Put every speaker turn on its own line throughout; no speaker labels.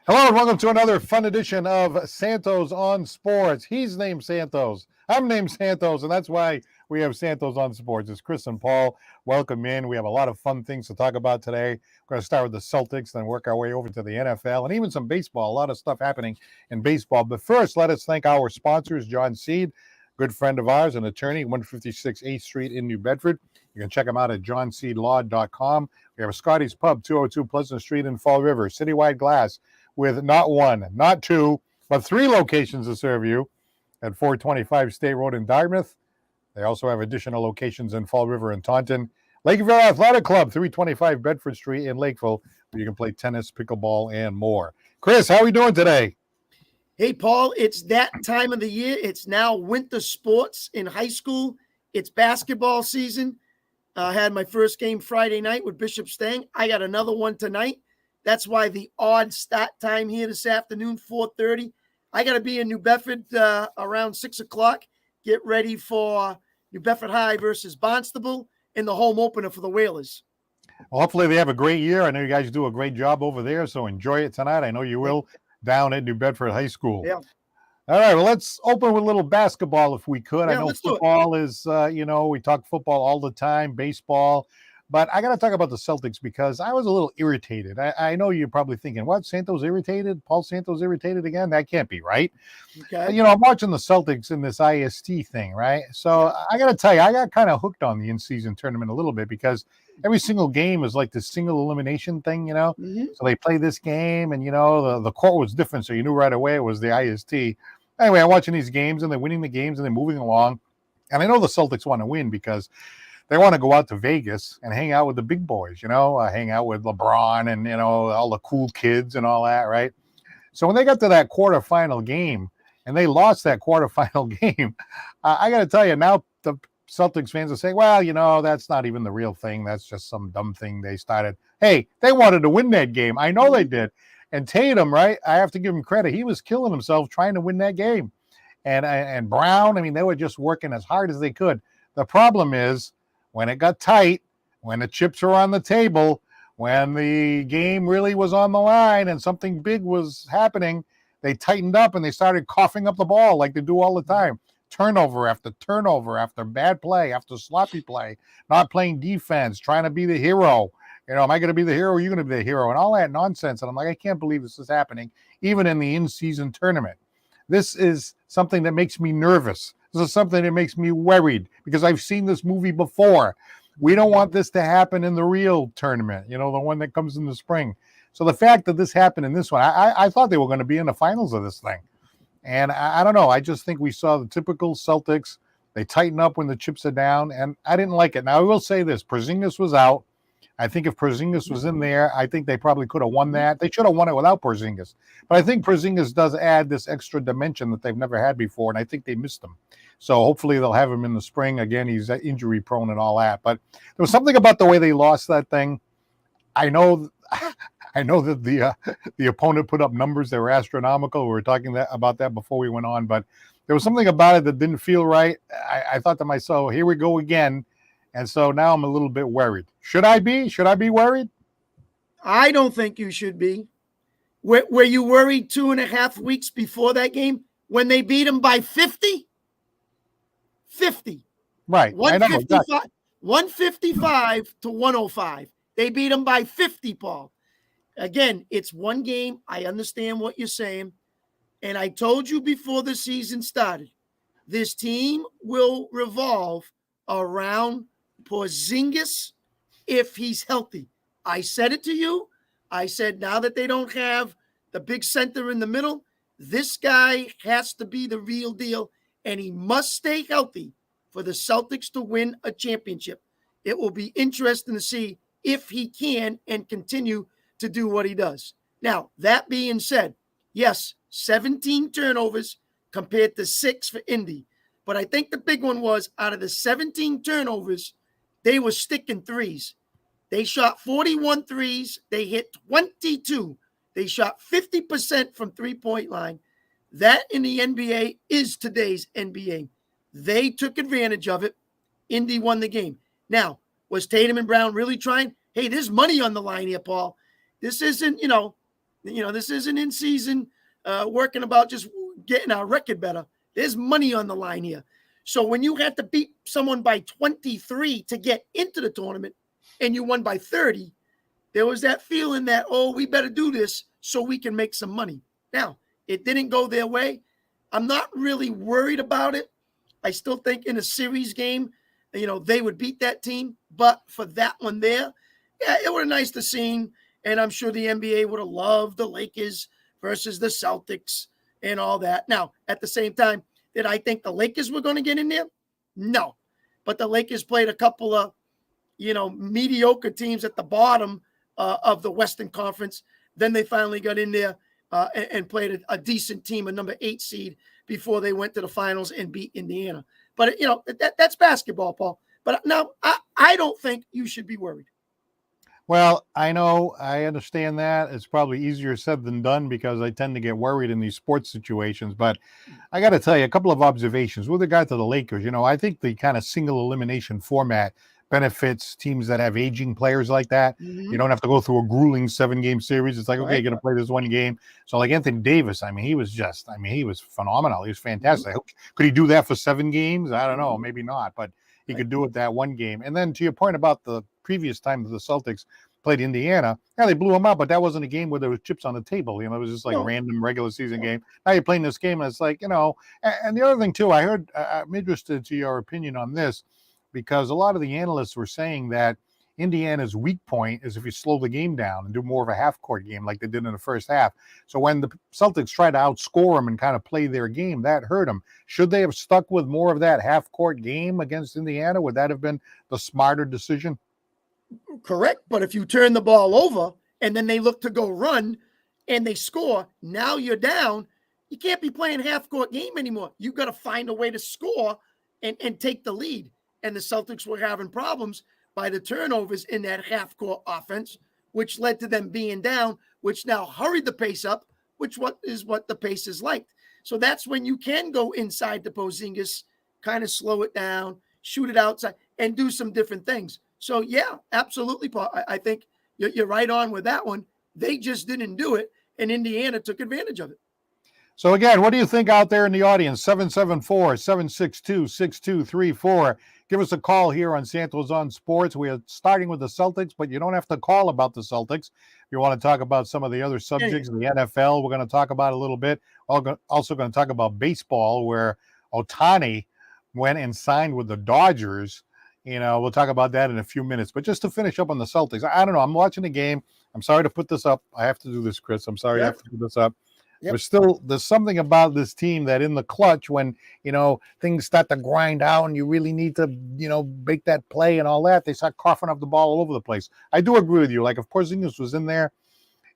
Hello and welcome to another fun edition of Santos on Sports. He's named Santos. I'm named Santos, and that's why we have Santos on Sports. It's Chris and Paul. Welcome in. We have a lot of fun things to talk about today. We're going to start with the Celtics, then work our way over to the NFL and even some baseball. A lot of stuff happening in baseball. But first, let us thank our sponsors, John Seed, good friend of ours, an attorney, 156 8th Street in New Bedford. You can check him out at johnseedlaw.com. We have a Scotty's Pub, 202 Pleasant Street in Fall River, Citywide Glass, with not one, not two, but three locations to serve you at 425 State Road in Dartmouth. They also have additional locations in Fall River and Taunton. Lakeville Athletic Club, 325 Bedford Street in Lakeville, where you can play tennis, pickleball, and more. Chris, how are we doing today?
Hey, Paul, it's that time of the year. It's now winter sports in high school. It's basketball season. I had my first game Friday night with Bishop Stang. I got another one tonight. That's why the odd start time here this afternoon, 4:30. I got to be in New Bedford around 6 o'clock. Get ready for New Bedford High versus Barnstable in the home opener for the Whalers.
Well, hopefully they have a great year. I know you guys do a great job over there, so enjoy it tonight. I know you will down at New Bedford High School.
Yeah.
All right, well, let's open with a little basketball if we could.
Yeah,
I know
let's do it.
football is, we talk football all the time, baseball. But I got to talk about the Celtics because I was a little irritated. I know you're probably thinking, what, Santos irritated? Paul Santos irritated again? That can't be right.
Okay.
I'm watching the Celtics in this IST thing, right? So I got to tell you, I got kind of hooked on the in-season tournament a little bit because every single game is like this single elimination thing,
Mm-hmm.
So they play this game and, the court was different. So you knew right away it was the IST. Anyway, I'm watching these games and they're winning the games and they're moving along. And I know the Celtics want to win because they want to go out to Vegas and hang out with the big boys, hang out with LeBron and, all the cool kids and all that, right? So when they got to that quarterfinal game and they lost that quarterfinal game, I got to tell you, now the Celtics fans are saying, well, that's not even the real thing. That's just some dumb thing they started. Hey, they wanted to win that game. I know they did. And Tatum, right, I have to give him credit. He was killing himself trying to win that game. And Brown, they were just working as hard as they could. The problem is, when it got tight, when the chips were on the table, when the game really was on the line and something big was happening, they tightened up and they started coughing up the ball like they do all the time. Turnover after bad play, after sloppy play, not playing defense, trying to be the hero. Am I going to be the hero? Or are you going to be the hero? And all that nonsense. And I'm like, I can't believe this is happening, even in the in-season tournament. This is something that makes me nervous. This is something that makes me worried because I've seen this movie before. We don't want this to happen in the real tournament, the one that comes in the spring. So the fact that this happened in this one, I thought they were going to be in the finals of this thing. And I don't know. I just think we saw the typical Celtics. They tighten up when the chips are down, and I didn't like it. Now, I will say this. Porzingis was out. I think if Porzingis was in there, I think they probably could have won that. They should have won it without Porzingis. But I think Porzingis does add this extra dimension that they've never had before, and I think they missed him. So hopefully they'll have him in the spring. Again, he's injury prone and all that. But there was something about the way they lost that thing. I know that the opponent put up numbers that were astronomical. We were talking about that before we went on. But there was something about it that didn't feel right. I thought to myself, here we go again. And so now I'm a little bit worried. Should I be? Should I be worried?
I don't think you should be. Were you worried 2.5 weeks before that game when they beat them by 50? 50.
Right.
155, 155 to 105. They beat them by 50, Paul. Again, it's one game. I understand what you're saying. And I told you before the season started, this team will revolve around Porzingis if he's healthy. I said it to you. I said now that they don't have the big center in the middle, this guy has to be the real deal, and he must stay healthy for the Celtics to win a championship. It will be interesting to see if he can and continue to do what he does. Now, that being said, yes, 17 turnovers compared to 6 for Indy. But I think the big one was out of the 17 turnovers, they were sticking threes. They shot 41 threes. They hit 22. They shot 50% from three-point line. That in the NBA is today's NBA. They took advantage of it. Indy won the game. Now, was Tatum and Brown really trying? Hey, there's money on the line here, Paul. This isn't, This isn't in season working about just getting our record better. There's money on the line here. So when you had to beat someone by 23 to get into the tournament and you won by 30, there was that feeling that, oh, we better do this so we can make some money. Now, it didn't go their way. I'm not really worried about it. I still think in a series game, they would beat that team. But for that one there, yeah, it would have nice to see. And I'm sure the NBA would have loved the Lakers versus the Celtics and all that. Now, at the same time, did I think the Lakers were going to get in there? No. But the Lakers played a couple of, mediocre teams at the bottom of the Western Conference. Then they finally got in there and played a decent team, a number 8 seed, before they went to the finals and beat Indiana. But, that's basketball, Paul. But now I don't think you should be worried.
Well, I know, I understand that. It's probably easier said than done because I tend to get worried in these sports situations. But I got to tell you, a couple of observations with regard to the Lakers. I think the kind of single elimination format benefits teams that have aging players like that.
Mm-hmm.
You don't have to go through a grueling 7-game series. It's like, okay, you're going to play this one game. So like Anthony Davis, he was phenomenal. He was fantastic. Could he do that for 7 games? I don't know. Maybe not, but he could do it that one game. And then to your point about the previous time that the Celtics played Indiana, yeah, they blew them out, but that wasn't a game where there was chips on the table. It was just like a random regular season game. Now you're playing this game, and it's like, and the other thing too, I heard, I'm interested to your opinion on this, because a lot of the analysts were saying that Indiana's weak point is if you slow the game down and do more of a half-court game like they did in the first half. So when the Celtics try to outscore them and kind of play their game, that hurt them. Should they have stuck with more of that half-court game against Indiana? Would that have been the smarter decision?
Correct. But if you turn the ball over and then they look to go run and they score, now you're down. You can't be playing half-court game anymore. You've got to find a way to score and take the lead. And the Celtics were having problems by the turnovers in that half-court offense, which led to them being down, which now hurried the pace up, which is what the pace is like. So that's when you can go inside to Porzingis, kind of slow it down, shoot it outside, and do some different things. So, yeah, absolutely, Paul. I think you're right on with that one. They just didn't do it, and Indiana took advantage of it.
So, again, what do you think out there in the audience? 774-762-6234. Give us a call here on Santos on Sports. We are starting with the Celtics, but you don't have to call about the Celtics. If you want to talk about some of the other subjects, the NFL, we're going to talk about a little bit. Also going to talk about baseball, where Ohtani went and signed with the Dodgers. We'll talk about that in a few minutes. But just to finish up on the Celtics, I don't know. I'm watching the game. I'm sorry to put this up. I have to do this, Chris. I'm sorry I have to put this up. Yep. There's something about this team that in the clutch, when, things start to grind out and you really need to, make that play and all that, they start coughing up the ball all over the place. I do agree with you. Like if Porzingis was in there,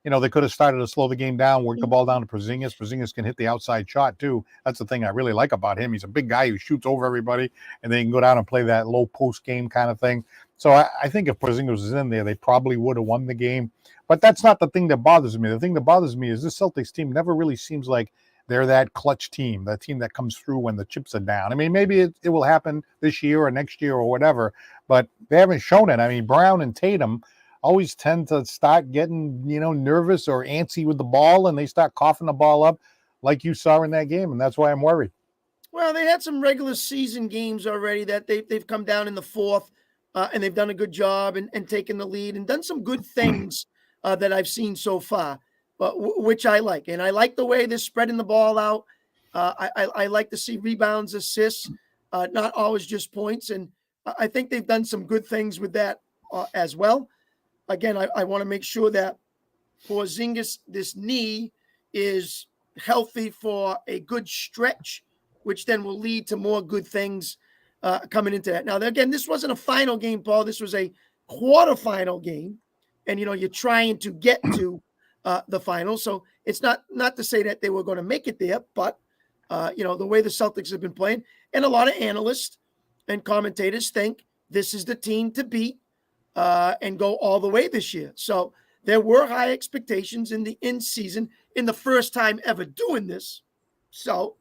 they could have started to slow the game down, work the ball down to Porzingis. Porzingis can hit the outside shot too. That's the thing I really like about him. He's a big guy who shoots over everybody, and then he can go down and play that low post game kind of thing. So I think if Porzingis was in there, they probably would have won the game. But that's not the thing that bothers me. The thing that bothers me is this Celtics team never really seems like they're that clutch team, that team that comes through when the chips are down. Maybe it will happen this year or next year or whatever, but they haven't shown it. Brown and Tatum always tend to start getting, nervous or antsy with the ball, and they start coughing the ball up like you saw in that game, and that's why I'm worried.
Well, they had some regular season games already that they've come down in the fourth, and they've done a good job and taken the lead and done some good things that I've seen so far, but which I like. And I like the way they're spreading the ball out. I like to see rebounds, assists, not always just points. And I think they've done some good things with that as well. Again, I want to make sure that Porzingis, this knee, is healthy for a good stretch, which then will lead to more good things coming into that. Now, again, this wasn't a final game, Paul. This was a quarterfinal game. And, you're trying to get to the final. So it's not to say that they were going to make it there, but, the way the Celtics have been playing, and a lot of analysts and commentators think this is the team to beat and go all the way this year. So there were high expectations in the in-season in the first time ever doing this. So,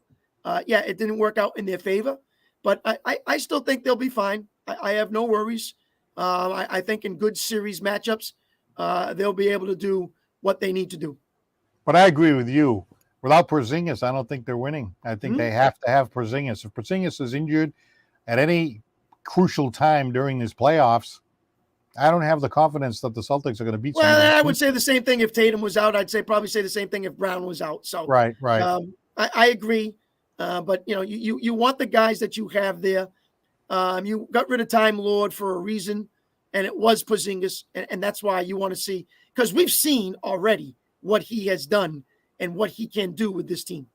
it didn't work out in their favor. But I still think they'll be fine. I have no worries. I think in good series matchups, they'll be able to do what they need to do.
But I agree with you. Without Porzingis, I don't think they're winning. I think they have to have Porzingis. If Porzingis is injured at any crucial time during these playoffs, I don't have the confidence that the Celtics are going to beat some of
Well,
these
I would
teams.
say the same thing if Tatum was out. I'd probably say the same thing if Brown was out. So
Right.
I agree. But you want the guys that you have there. You got rid of Time Lord for a reason, and it was Porzingis, and that's why you want to see, because we've seen already what he has done and what he can do with this team.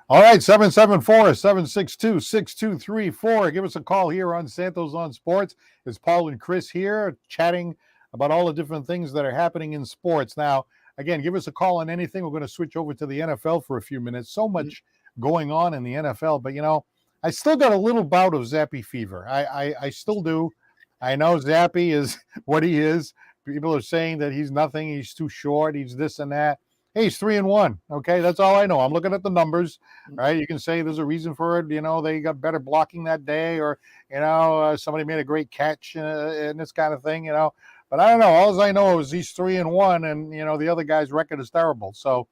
All right, 774-762-6234. Give us a call here on Santos on Sports. It's Paul and Chris here chatting about all the different things that are happening in sports. Now, again, give us a call on anything. We're going to switch over to the NFL for a few minutes. So much going on in the NFL, but I still got a little bout of Zappy fever. I still do. I know Zappy is what he is. People are saying that he's nothing. He's too short. He's this and that. Hey, he's 3-1. Okay, that's all I know. I'm looking at the numbers, right? You can say there's a reason for it. They got better blocking that day, or somebody made a great catch and this kind of thing. But I don't know. All I know is he's 3-1, and the other guy's record is terrible. So,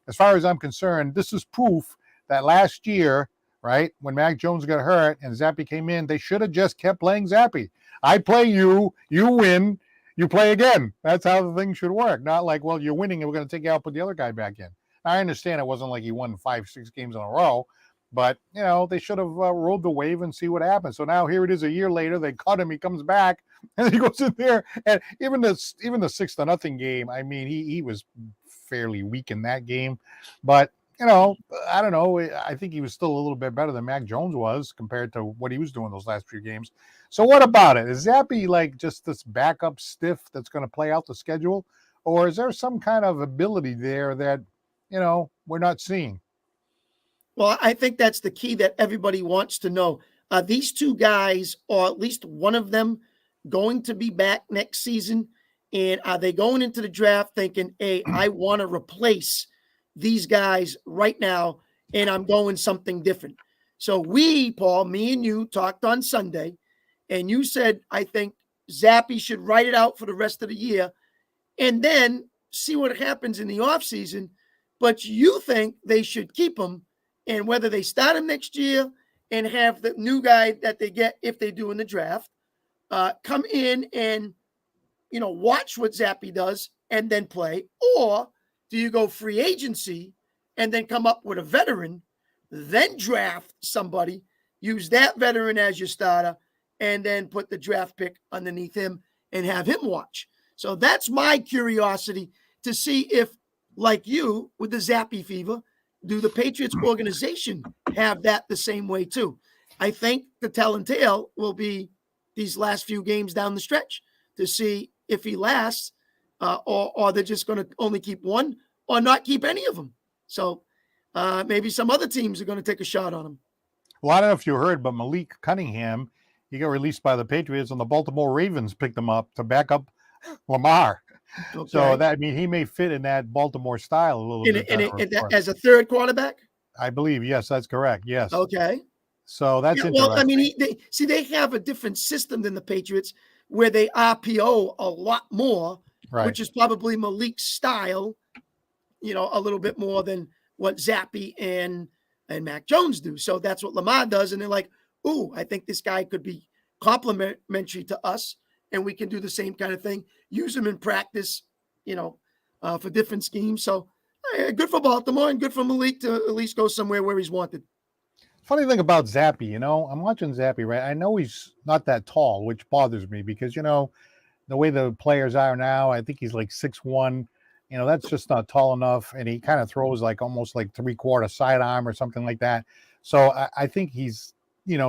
as far as I'm concerned, this is proof that last year, right, when Mac Jones got hurt and Zappy came in, they should have just kept playing Zappy. I play you, you win. You play again. That's how the thing should work. Not like, well, you're winning and we're going to take you out, put the other guy back in. I understand it wasn't like he won 5-6 games in a row, but, they should have rolled the wave and see what happens. So now here it is a year later. They cut him. He comes back and he goes in there. And even the 6-0 game, I mean, he was fairly weak in that game. But, I don't know. I think he was still a little bit better than Mac Jones was compared to what he was doing those last few games. So what about it? Is Zappy like just this backup stiff that's going to play out the schedule? Or is there some kind of ability there that, we're not seeing?
Well, I think that's the key that everybody wants to know. These two guys, or at least one of them, going to be back next season? And are they going into the draft thinking, hey, I want to replace these guys right now, and I'm going something different? So we, Paul, me and you, talked on Sunday, and you said, I think Zappy should write it out for the rest of the year and then see what happens in the offseason. But you think they should keep him, and whether they start him next year and have the new guy that they get, if they do in the draft, come in and, watch what Zappy does and then play, or do you go free agency and then come up with a veteran, then draft somebody, use that veteran as your starter, and then put the draft pick underneath him and have him watch? So that's my curiosity to see if, like you, with the Zappy fever, do the Patriots organization have that the same way too? I think the tell and tale will be these last few games down the stretch to see if he lasts, or they're just going to only keep one or not keep any of them. So maybe some other teams are going to take a shot on him.
Well, I don't know if you heard, but Malik Cunningham, he got released by the Patriots, and the Baltimore Ravens picked him up to back up Lamar. Okay. So he may fit in that Baltimore style a little bit.
As a third quarterback?
I believe, yes, that's correct. Yes.
Okay.
So that's interesting.
Well, I mean, they have a different system than the Patriots, where they RPO a lot more, right, which is probably Malik's style, a little bit more than what Zappy and Mac Jones do. So that's what Lamar does. And they're like, ooh, I think this guy could be complimentary to us, and we can do the same kind of thing, use him in practice, for different schemes. So good for Baltimore and good for Malik to at least go somewhere where he's wanted.
Funny thing about Zappy, I'm watching Zappy, right? I know he's not that tall, which bothers me because, the way the players are now, I think he's like 6'1". That's just not tall enough. And he kind of throws like almost like 3/4 sidearm or something like that. So I think he's,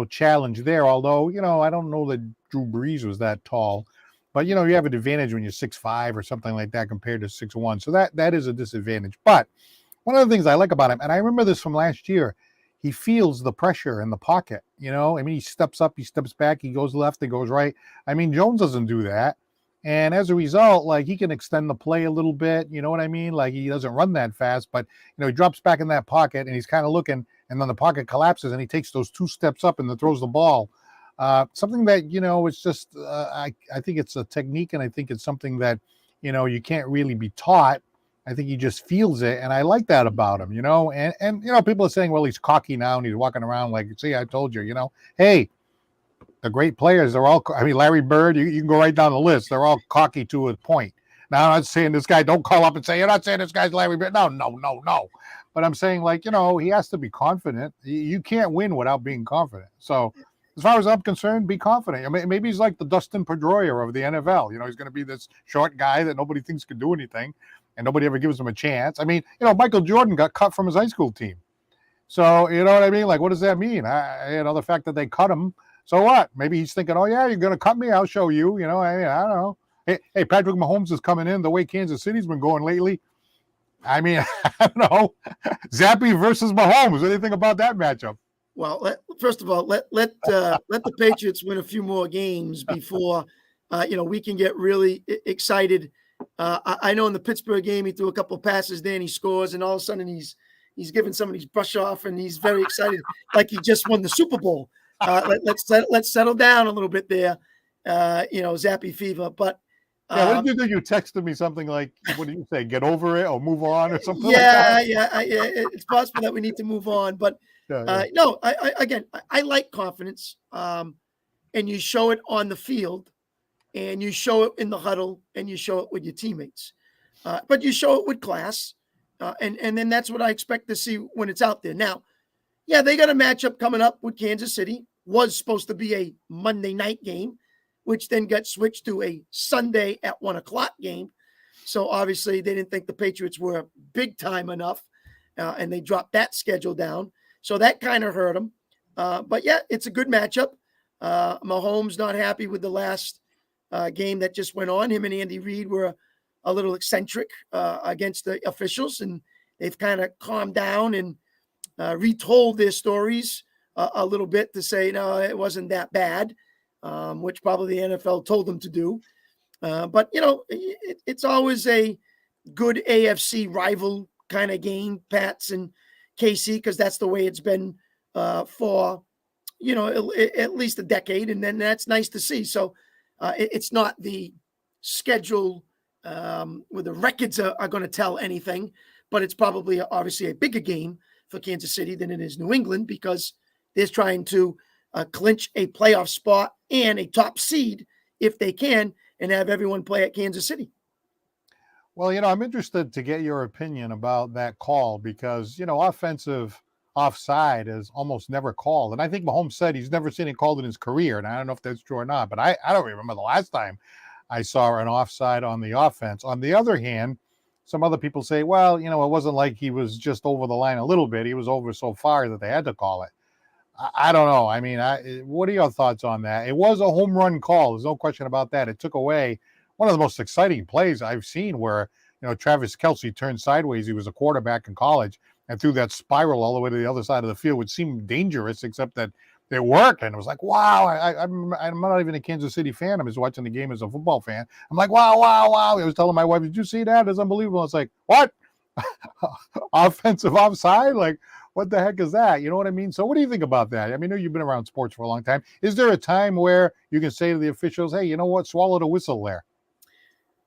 challenged there. Although, I don't know that Drew Brees was that tall. But, you have an advantage when you're 6'5" or something like that compared to 6'1". So that is a disadvantage. But one of the things I like about him, and I remember this from last year, he feels the pressure in the pocket. He steps up, he steps back, he goes left, he goes right. I mean, Jones doesn't do that. And as a result, like, he can extend the play a little bit. You know what I mean? Like, he doesn't run that fast, but, he drops back in that pocket and he's kind of looking, and then the pocket collapses and he takes those 2 steps up and then throws the ball. Something that, it's just, I think it's a technique, and I think it's something that, you can't really be taught. I think he just feels it, and I like that about him, And people are saying, well, he's cocky now, and he's walking around like, see, I told you, Hey, the great players are all. I mean, Larry Bird, you can go right down the list. They're all cocky to a point. Now, I'm not saying this guy. Don't call up and say you're not saying this guy's Larry Bird. No, no, no, no. But I'm saying, he has to be confident. You can't win without being confident. So, as far as I'm concerned, be confident. I mean, maybe he's like the Dustin Pedroia of the NFL. He's going to be this short guy that nobody thinks can do anything, and nobody ever gives him a chance. I mean, Michael Jordan got cut from his high school team. So, you know what I mean? Like, what does that mean? The fact that they cut him. So what? Maybe he's thinking, oh, yeah, you're going to cut me. I'll show you. I don't know. Hey, Patrick Mahomes is coming in the way Kansas City's been going lately. I mean, I don't know. Zappy versus Mahomes. What do you think about that matchup?
Well, first of all, let the Patriots win a few more games before we can get really excited. I know in the Pittsburgh game he threw a couple of passes there and he scores, and all of a sudden he's giving somebody's brush off and he's very excited, like he just won the Super Bowl. Let's settle down a little bit there, Zappy fever. But
what did you do? You texted me something like, what did you say? Get over it or move on or something like that?
Yeah. It's possible that we need to move on. But no, I like confidence. And you show it on the field, and you show it in the huddle, and you show it with your teammates. But you show it with class. And then that's what I expect to see when it's out there. Now, yeah, they got a matchup coming up with Kansas City. Was supposed to be a Monday night game, which then got switched to a Sunday at 1:00 game. So obviously they didn't think the Patriots were big time enough, and they dropped that schedule down. So that kind of hurt them. But yeah, it's a good matchup. Mahomes not happy with the last game that just went on. Him and Andy Reid were a little eccentric against the officials, and they've kind of calmed down and retold their stories a little bit to say, no, it wasn't that bad, which probably the NFL told them to do. But, it's always a good AFC rival kind of game, Pats and KC, because that's the way it's been for, at least a decade. And then that's nice to see. So it's not the schedule where the records are going to tell anything, but it's probably obviously a bigger game for Kansas City than it is New England, because they're trying to clinch a playoff spot and a top seed if they can, and have everyone play at Kansas City.
Well, I'm interested to get your opinion about that call because, offensive offside is almost never called. And I think Mahomes said he's never seen it called in his career. And I don't know if that's true or not, but I don't remember the last time I saw an offside on the offense. On the other hand, some other people say, well, it wasn't like he was just over the line a little bit. He was over so far that they had to call it. I don't know. I mean, what are your thoughts on that? It was a home run call. There's no question about that. It took away one of the most exciting plays I've seen where, Travis Kelce turned sideways. He was a quarterback in college and threw that spiral all the way to the other side of the field, which seemed dangerous, except that it worked. And it was like, wow, I'm not even a Kansas City fan. I'm just watching the game as a football fan. I'm like, wow. I was telling my wife, did you see that? It's unbelievable. It's like, what? Offensive offside? Like, what the heck is that? You know what I mean? So what do you think about that? I mean, I know you've been around sports for a long time. Is there a time where you can say to the officials, hey, you know what? Swallow the whistle there.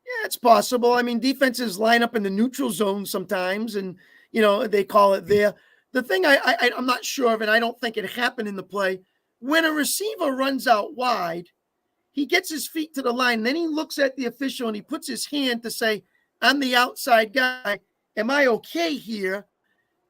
Yeah, it's possible. I mean, defenses line up in the neutral zone sometimes, and, they call it there. The thing I'm not sure of, and I don't think it happened in the play, when a receiver runs out wide, he gets his feet to the line, and then he looks at the official and he puts his hand to say, I'm the outside guy. Am I okay here?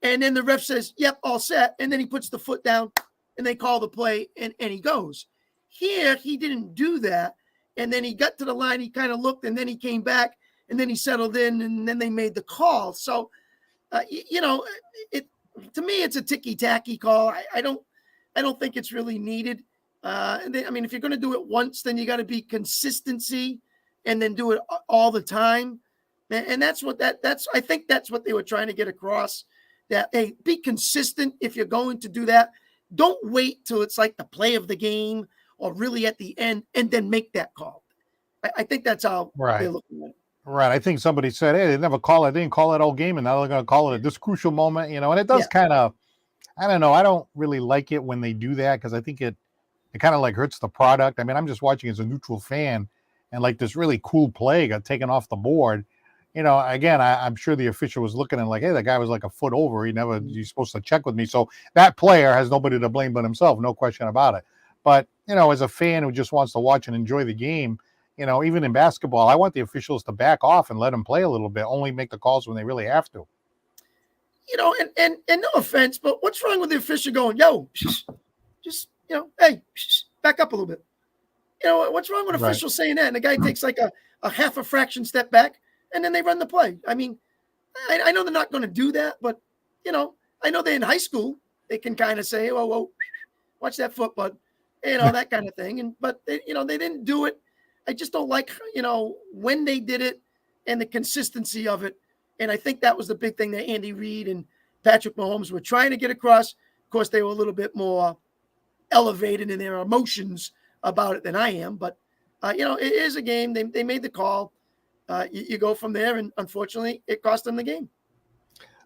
And then the ref says, yep, all set. And then he puts the foot down and they call the play and he goes. Here, he didn't do that. And then he got to the line, he kind of looked, and then he came back, and then he settled in, and then they made the call. So, to me, it's a ticky-tacky call. I don't think it's really needed. I mean, if you're going to do it once, then you got to be consistency and then do it all the time. And that's I think that's what they were trying to get across. That, hey, be consistent if you're going to do that. Don't wait till it's like the play of the game or really at the end and then make that call. I think that's how they're looking at it.
Right. I think somebody said, hey, they didn't call it all game, and now they're going to call it at this crucial moment, and it does kind of, I don't know. I don't really like it when they do that because I think it kind of like hurts the product. I mean, I'm just watching as a neutral fan, and like this really cool play got taken off the board. again, I'm sure the official was looking and like, hey, that guy was like a foot over. He's supposed to check with me. So that player has nobody to blame but himself, no question about it. But, as a fan who just wants to watch and enjoy the game, even in basketball, I want the officials to back off and let them play a little bit, only make the calls when they really have to.
And no offense, but what's wrong with the official going, yo, just, hey, back up a little bit. What's wrong with officials saying that? And the guy takes like a half a fraction step back, and then they run the play. I mean, I know they're not going to do that, but, I know they're in high school. They can kind of say, whoa, watch that foot, bud, that kind of thing. But, they didn't do it. I just don't like, when they did it and the consistency of it. And I think that was the big thing that Andy Reid and Patrick Mahomes were trying to get across. Of course, they were a little bit more elevated in their emotions about it than I am. But, it is a game. They made the call. You go from there, and unfortunately, it cost them the game.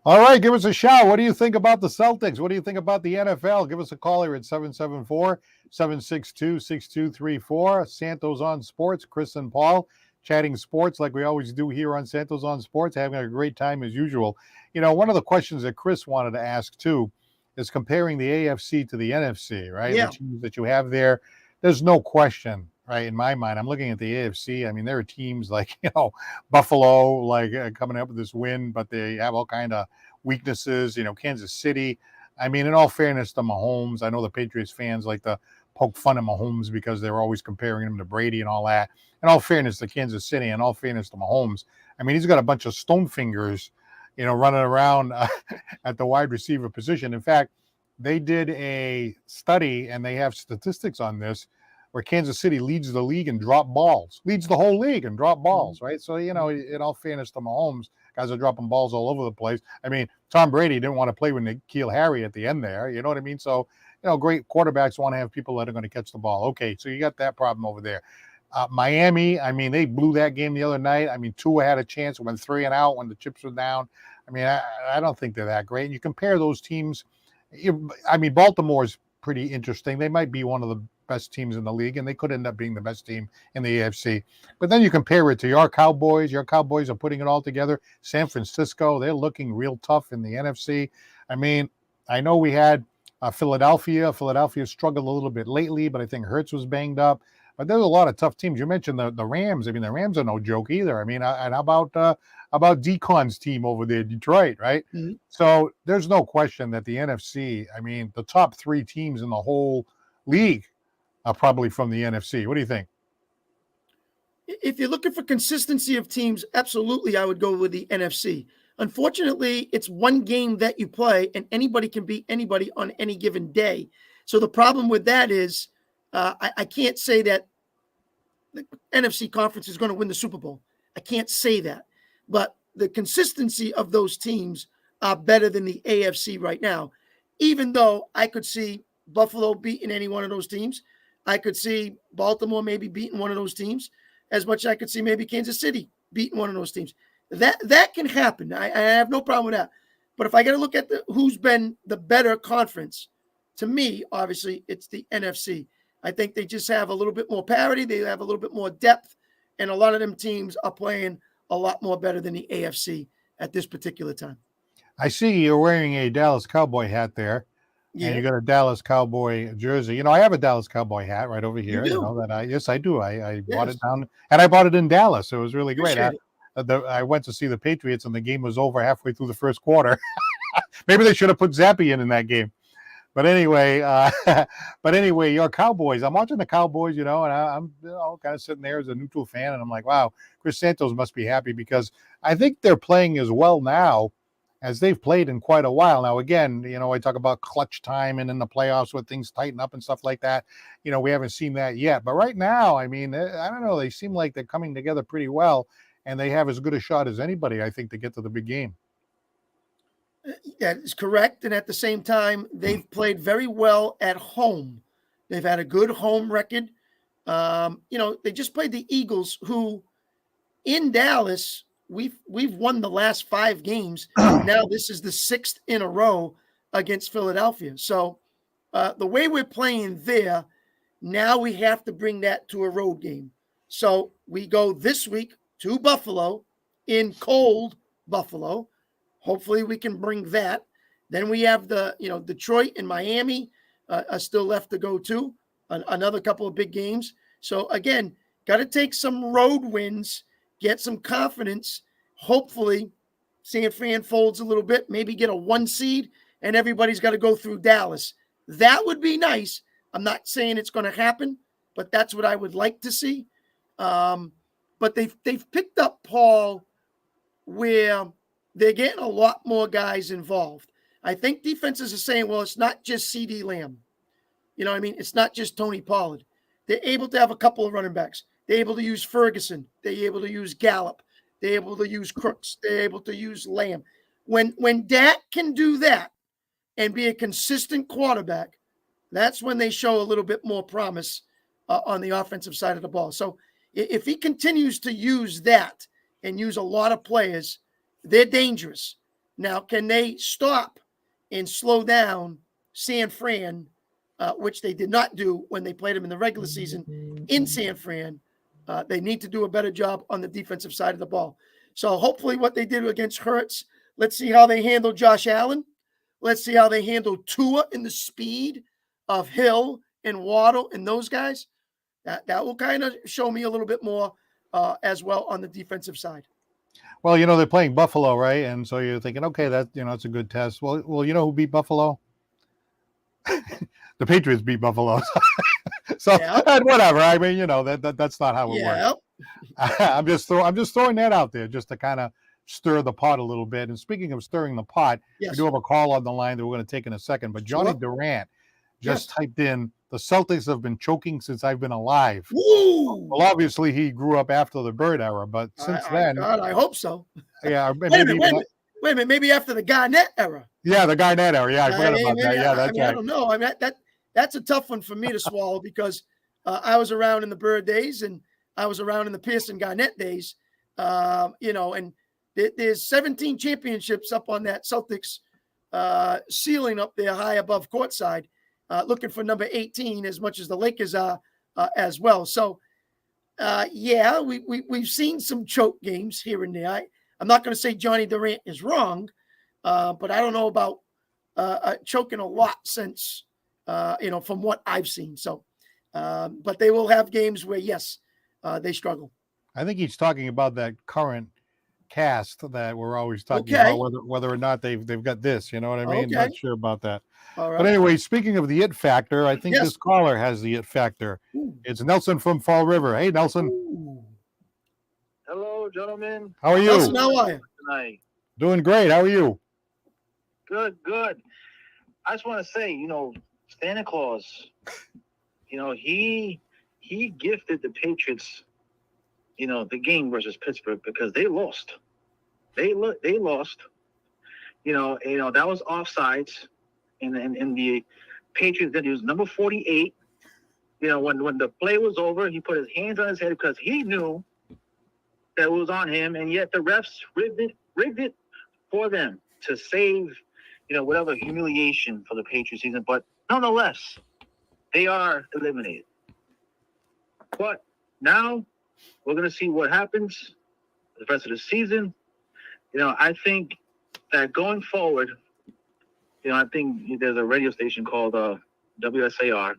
All right, give us a shout. What do you think about the Celtics? What do you think about the NFL? Give us a call here at 774-762-6234. Santos on Sports, Chris and Paul, chatting sports like we always do here on Santos on Sports, having a great time as usual. One of the questions that Chris wanted to ask, too, is comparing the AFC to the NFC, right?
Yeah.
The teams that you have there. There's no question, right, in my mind. I'm looking at the AFC. I mean, there are teams like, Buffalo, like coming up with this win, but they have all kind of weaknesses, Kansas City. I mean, in all fairness to Mahomes, I know the Patriots fans like to poke fun at Mahomes because they're always comparing him to Brady and all that. In all fairness to Kansas City, in all fairness to Mahomes, I mean, he's got a bunch of stone fingers, running around at the wide receiver position. In fact, they did a study, and they have statistics on this, where Kansas City leads the league in drop balls, leads the whole league in drop balls, right? So, in all fairness to Mahomes, guys are dropping balls all over the place. I mean, Tom Brady didn't want to play with N'Keal Harry at the end there. You know what I mean? So, great quarterbacks want to have people that are going to catch the ball. Okay, so you got that problem over there. Miami, I mean, they blew that game the other night. I mean, Tua had a chance, went 3 and out when the chips were down. I mean, I don't think they're that great. And you compare those teams. I mean, Baltimore's pretty interesting. They might be one of the best teams in the league, and they could end up being the best team in the AFC. But then you compare it to your Cowboys. Your Cowboys are putting it all together. San Francisco, they're looking real tough in the NFC. I mean, I know we had Philadelphia. Philadelphia struggled a little bit lately, but I think Hurts was banged up. But there's a lot of tough teams. You mentioned the Rams. I mean, the Rams are no joke either. I mean, and how about Deacon's team over there, Detroit, right?
Mm-hmm.
So there's no question that the NFC, I mean, the top 3 teams in the whole league are probably from the NFC. What do you think?
If you're looking for consistency of teams, absolutely, I would go with the NFC. Unfortunately, it's one game that you play, and anybody can beat anybody on any given day. So the problem with that is I can't say that the NFC conference is going to win the Super Bowl. I can't say that. But the consistency of those teams are better than the AFC right now, even though I could see Buffalo beating any one of those teams. I could see Baltimore maybe beating one of those teams, as much as I could see maybe Kansas City beating one of those teams. That can happen. I have no problem with that. But if I got to look at who's been the better conference, to me, obviously, it's the NFC. I think they just have a little bit more parity. They have a little bit more depth. And a lot of them teams are playing a lot more better than the AFC at this particular time.
I see you're wearing a Dallas Cowboy hat there. Yeah. And you got a Dallas Cowboy jersey. I have a Dallas Cowboy hat right over here. Yes, I do. I bought it down, and I bought it in Dallas. So it was really great. I went to see the Patriots, and the game was over halfway through the first quarter. Maybe they should have put Zappe in that game. But anyway, your Cowboys. I'm watching the Cowboys, and I'm kind of sitting there as a neutral fan, and I'm like, wow, Chris Santos must be happy because I think they're playing as well now as they've played in quite a while. Now, again, I talk about clutch time and in the playoffs when things tighten up and stuff like that. We haven't seen that yet. But right now, I mean, I don't know. They seem like they're coming together pretty well, and they have as good a shot as anybody, I think, to get to the big game.
That is correct. And at the same time, they've played very well at home. They've had a good home record. They just played the Eagles, who in Dallas, we've won the last 5 games. Now this is the 6th in a row against Philadelphia. So the way we're playing there, now we have to bring that to a road game. So we go this week to Buffalo in cold Buffalo. Hopefully we can bring that. Then we have Detroit and Miami are still left to go too. Another couple of big games. So again, got to take some road wins, get some confidence. Hopefully, San Fran folds a little bit, maybe get a 1 seed, and everybody's got to go through Dallas. That would be nice. I'm not saying it's going to happen, but that's what I would like to see. But they've picked up, Paul, where they're getting a lot more guys involved. I think defenses are saying, well, it's not just CD Lamb. You know what I mean? It's not just Tony Pollard. They're able to have a couple of running backs. They're able to use Ferguson. They're able to use Gallup. They're able to use Crooks. They're able to use Lamb. When Dak can do that and be a consistent quarterback, that's when they show a little bit more promise on the offensive side of the ball. So if he continues to use that and use a lot of players, they're dangerous. Now, can they stop and slow down San Fran, which they did not do when they played them in the regular season in San Fran? They need to do a better job on the defensive side of the ball. So hopefully what they did against Hurts, let's see how they handle Josh Allen. Let's see how they handle Tua in the speed of Hill and Waddle and those guys. That will kind of show me a little bit more as well on the defensive side.
Well, they're playing Buffalo, right? And so you're thinking, okay, it's a good test. Well, you know who beat Buffalo? The Patriots beat Buffalo. So and whatever. I mean, that's not how it works. I'm just throwing that out there just to kind of stir the pot a little bit. And speaking of stirring the pot, we do have a call on the line that we're going to take in a second. But Johnny Durant just typed in, the Celtics have been choking since I've been alive.
Woo!
Well, obviously he grew up after the Bird era, but since then,
God, I hope so.
Yeah.
Wait a minute. Maybe after the Garnett era.
Yeah, the Garnett era. Yeah, I forgot about that. Yeah, that's right.
I don't know. I mean, that's a tough one for me to swallow because I was around in the Bird days and I was around in the Pearson Garnett days. And there's 17 championships up on that Celtics ceiling up there high above courtside, looking for number 18 as much as the Lakers are as well. So, we've seen some choke games here and there. I'm not going to say Johnny Durant is wrong, but I don't know about choking a lot since, from what I've seen. So, but they will have games where, yes, they struggle.
I think he's talking about that current cast that we're always talking about, whether or not they've got this. You know what I mean? Not sure about that.
All right.
But anyway, speaking of the it factor, I think this caller has the it factor. Ooh. It's Nelson from Fall River. Hey, Nelson.
Ooh. Hello, gentlemen.
How are you?
Nelson, how are you?
Tonight.
Doing great. How are you?
Good. I just want to say, Santa Claus, he gifted the Patriots, the game versus Pittsburgh because they lost. They lost. That was offsides, and the Patriots did. It was number 48. When the play was over, he put his hands on his head because he knew that it was on him, and yet the refs rigged it for them to save, whatever humiliation for the Patriots season. But nonetheless, they are eliminated. But now we're going to see what happens the rest of the season. I think that going forward, I think there's a radio station called WSAR.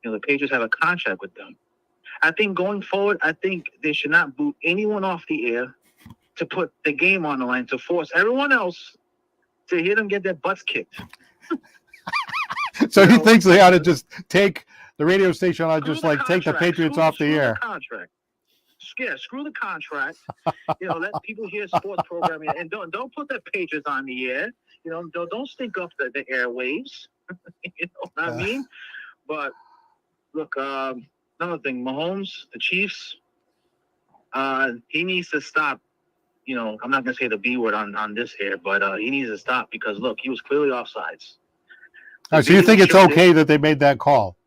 The Patriots have a contract with them. I think going forward, they should not boot anyone off the air to put the game on the line to force everyone else to hear them get their butts kicked.
So he thinks they ought to just take the radio station ought to just take the Patriots off the air.
Contract. Yeah, screw the contract. Let people hear sports programming and don't put the Patriots on the air. Don't stink up the airwaves. You know what I mean? But look, another thing, Mahomes, the Chiefs, he needs to stop. I'm not going to say the B word on this here, but he needs to stop because, look, he was clearly offsides.
So you think it's okay that they made that call?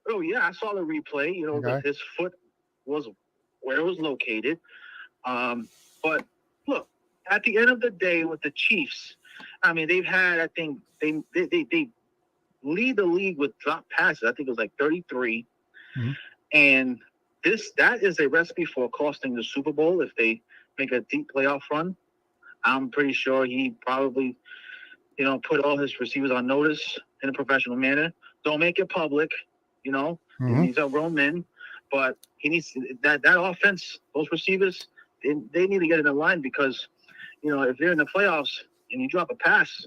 Oh, yeah, I saw the replay. His foot was where it was located. But, look, at the end of the day with the Chiefs, they've had, I think, they lead the league with drop passes. I think it was like 33. Mm-hmm. And that is a recipe for costing the Super Bowl if they make a deep playoff run. I'm pretty sure he probably, put all his receivers on notice in a professional manner. Don't make it public, These are grown men, but he needs that offense, those receivers, they need to get in the line because, if they're in the playoffs and you drop a pass,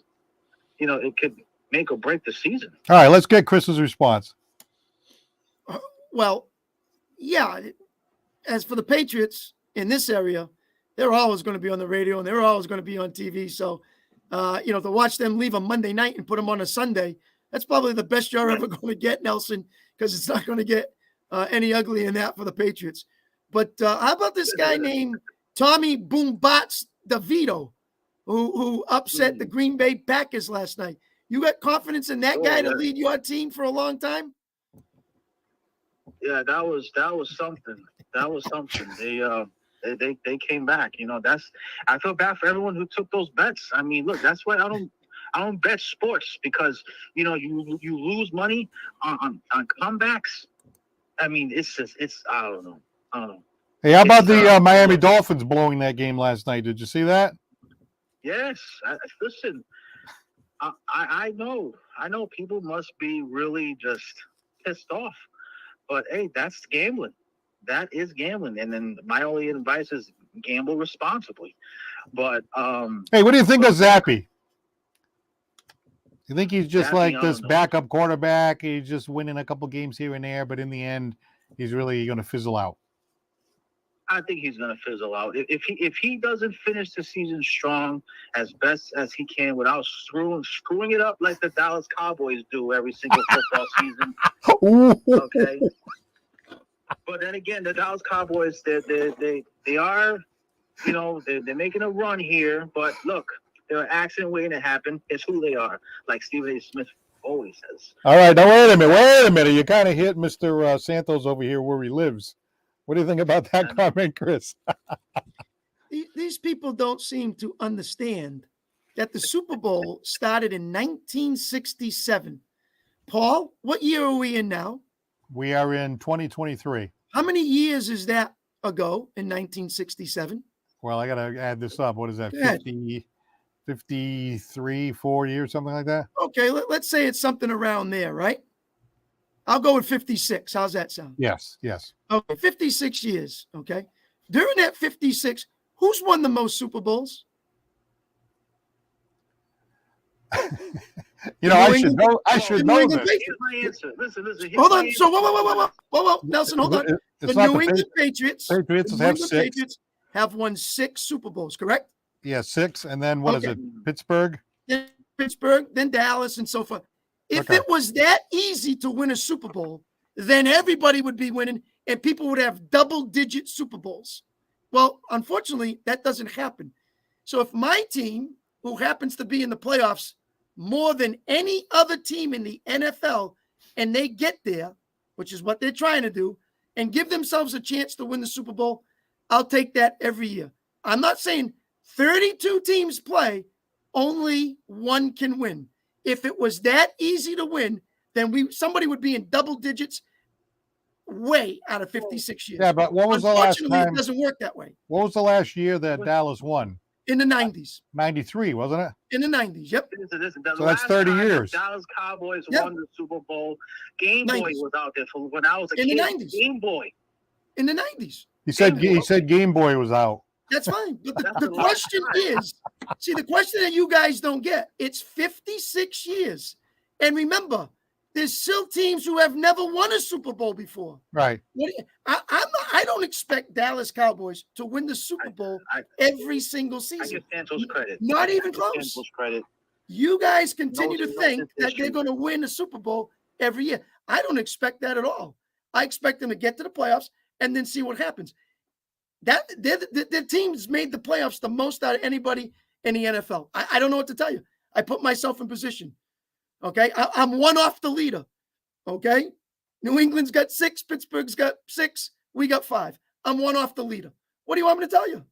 it could make or break the season.
All right, let's get Chris's response.
Well, yeah. As for the Patriots in this area, they're always going to be on the radio and they're always going to be on TV. So, to watch them leave a Monday night and put them on a Sunday, that's probably the best you're ever going to get, Nelson, because it's not going to get any uglier than that for the Patriots. But how about this guy named Tommy Boombots DeVito, who upset the Green Bay Packers last night? You got confidence in that guy to lead your team for a long time?
Yeah, that was something. That was something. They came back. I feel bad for everyone who took those bets. I mean, look, that's why I don't bet sports because you lose money on comebacks. I mean, it's I don't know.
Hey, how about the Miami Dolphins blowing that game last night? Did you see that?
Yes. Listen, I know people must be really just pissed off, but hey, that's gambling. That is gambling, and then my only advice is gamble responsibly. But
hey, what do you think of Zappy? You think he's just like this backup quarterback? He's just winning a couple games here and there, but in the end, he's really going to fizzle out.
I think he's going to fizzle out. If he doesn't finish the season strong as best as he can without screwing it up like the Dallas Cowboys do every single football season. Okay. But then again, the Dallas Cowboys, they are, they're making a run here. But look, they're an accident waiting to happen. It's who they are, like Stephen A. Smith always says.
All right, now wait a minute. You kind of hit Mr. Santos over here where he lives. What do you think about that comment, Chris?
These people don't seem to understand that the Super Bowl started in 1967. Paul, what year are we in now?
We are in 2023.
How many years is that ago in 1967?
Well, I got to add this up. What is that? 53, 4 years, something like that?
Okay, let's say it's something around there, right? I'll go with 56. How's that sound?
Yes.
Okay, 56 years, okay? During that 56, who's won the most Super Bowls?
I should know this.
Here's my answer. Listen.
Hold on. So, whoa. Nelson, hold on. The New England Patriots have won 6 Super Bowls, correct?
Yeah, 6. And then what is it? Pittsburgh?
Then Pittsburgh, then Dallas, and so forth. If it was that easy to win a Super Bowl, then everybody would be winning and people would have double-digit Super Bowls. Well, unfortunately, that doesn't happen. So if my team, who happens to be in the playoffs more than any other team in the NFL, and they get there, which is what they're trying to do, and give themselves a chance to win the Super Bowl, I'll take that every year. I'm not saying 32 teams play, only one can win. If it was that easy to win, then somebody would be in double digits way out of 56 years.
Yeah, but what was the last time?
It doesn't work that way.
What was the last year that Dallas won?
In the 90s.
93, wasn't it?
In the 90s, yep.
So
that's 30 years.
Dallas Cowboys won the Super Bowl. Game Boy was out there for when I was a kid.
In the 90s.
Game Boy.
In the 90s.
He said Game Boy was out.
That's fine. But the question is, see, the question that you guys don't get, it's 56 years. And remember, there's still teams who have never won a Super Bowl before.
Right.
I don't expect Dallas Cowboys to win the Super Bowl every single season.
I give Santos credit.
Not even close.
Santos credit.
You guys continue to think that they're going to win a Super Bowl every year. I don't expect that at all. I expect them to get to the playoffs and then see what happens. The teams made the playoffs the most out of anybody in the NFL. I don't know what to tell you. I put myself in position. Okay, I'm one off the leader. Okay, New England's got 6, Pittsburgh's got 6, we got 5. I'm one off the leader. What do you want me to tell you?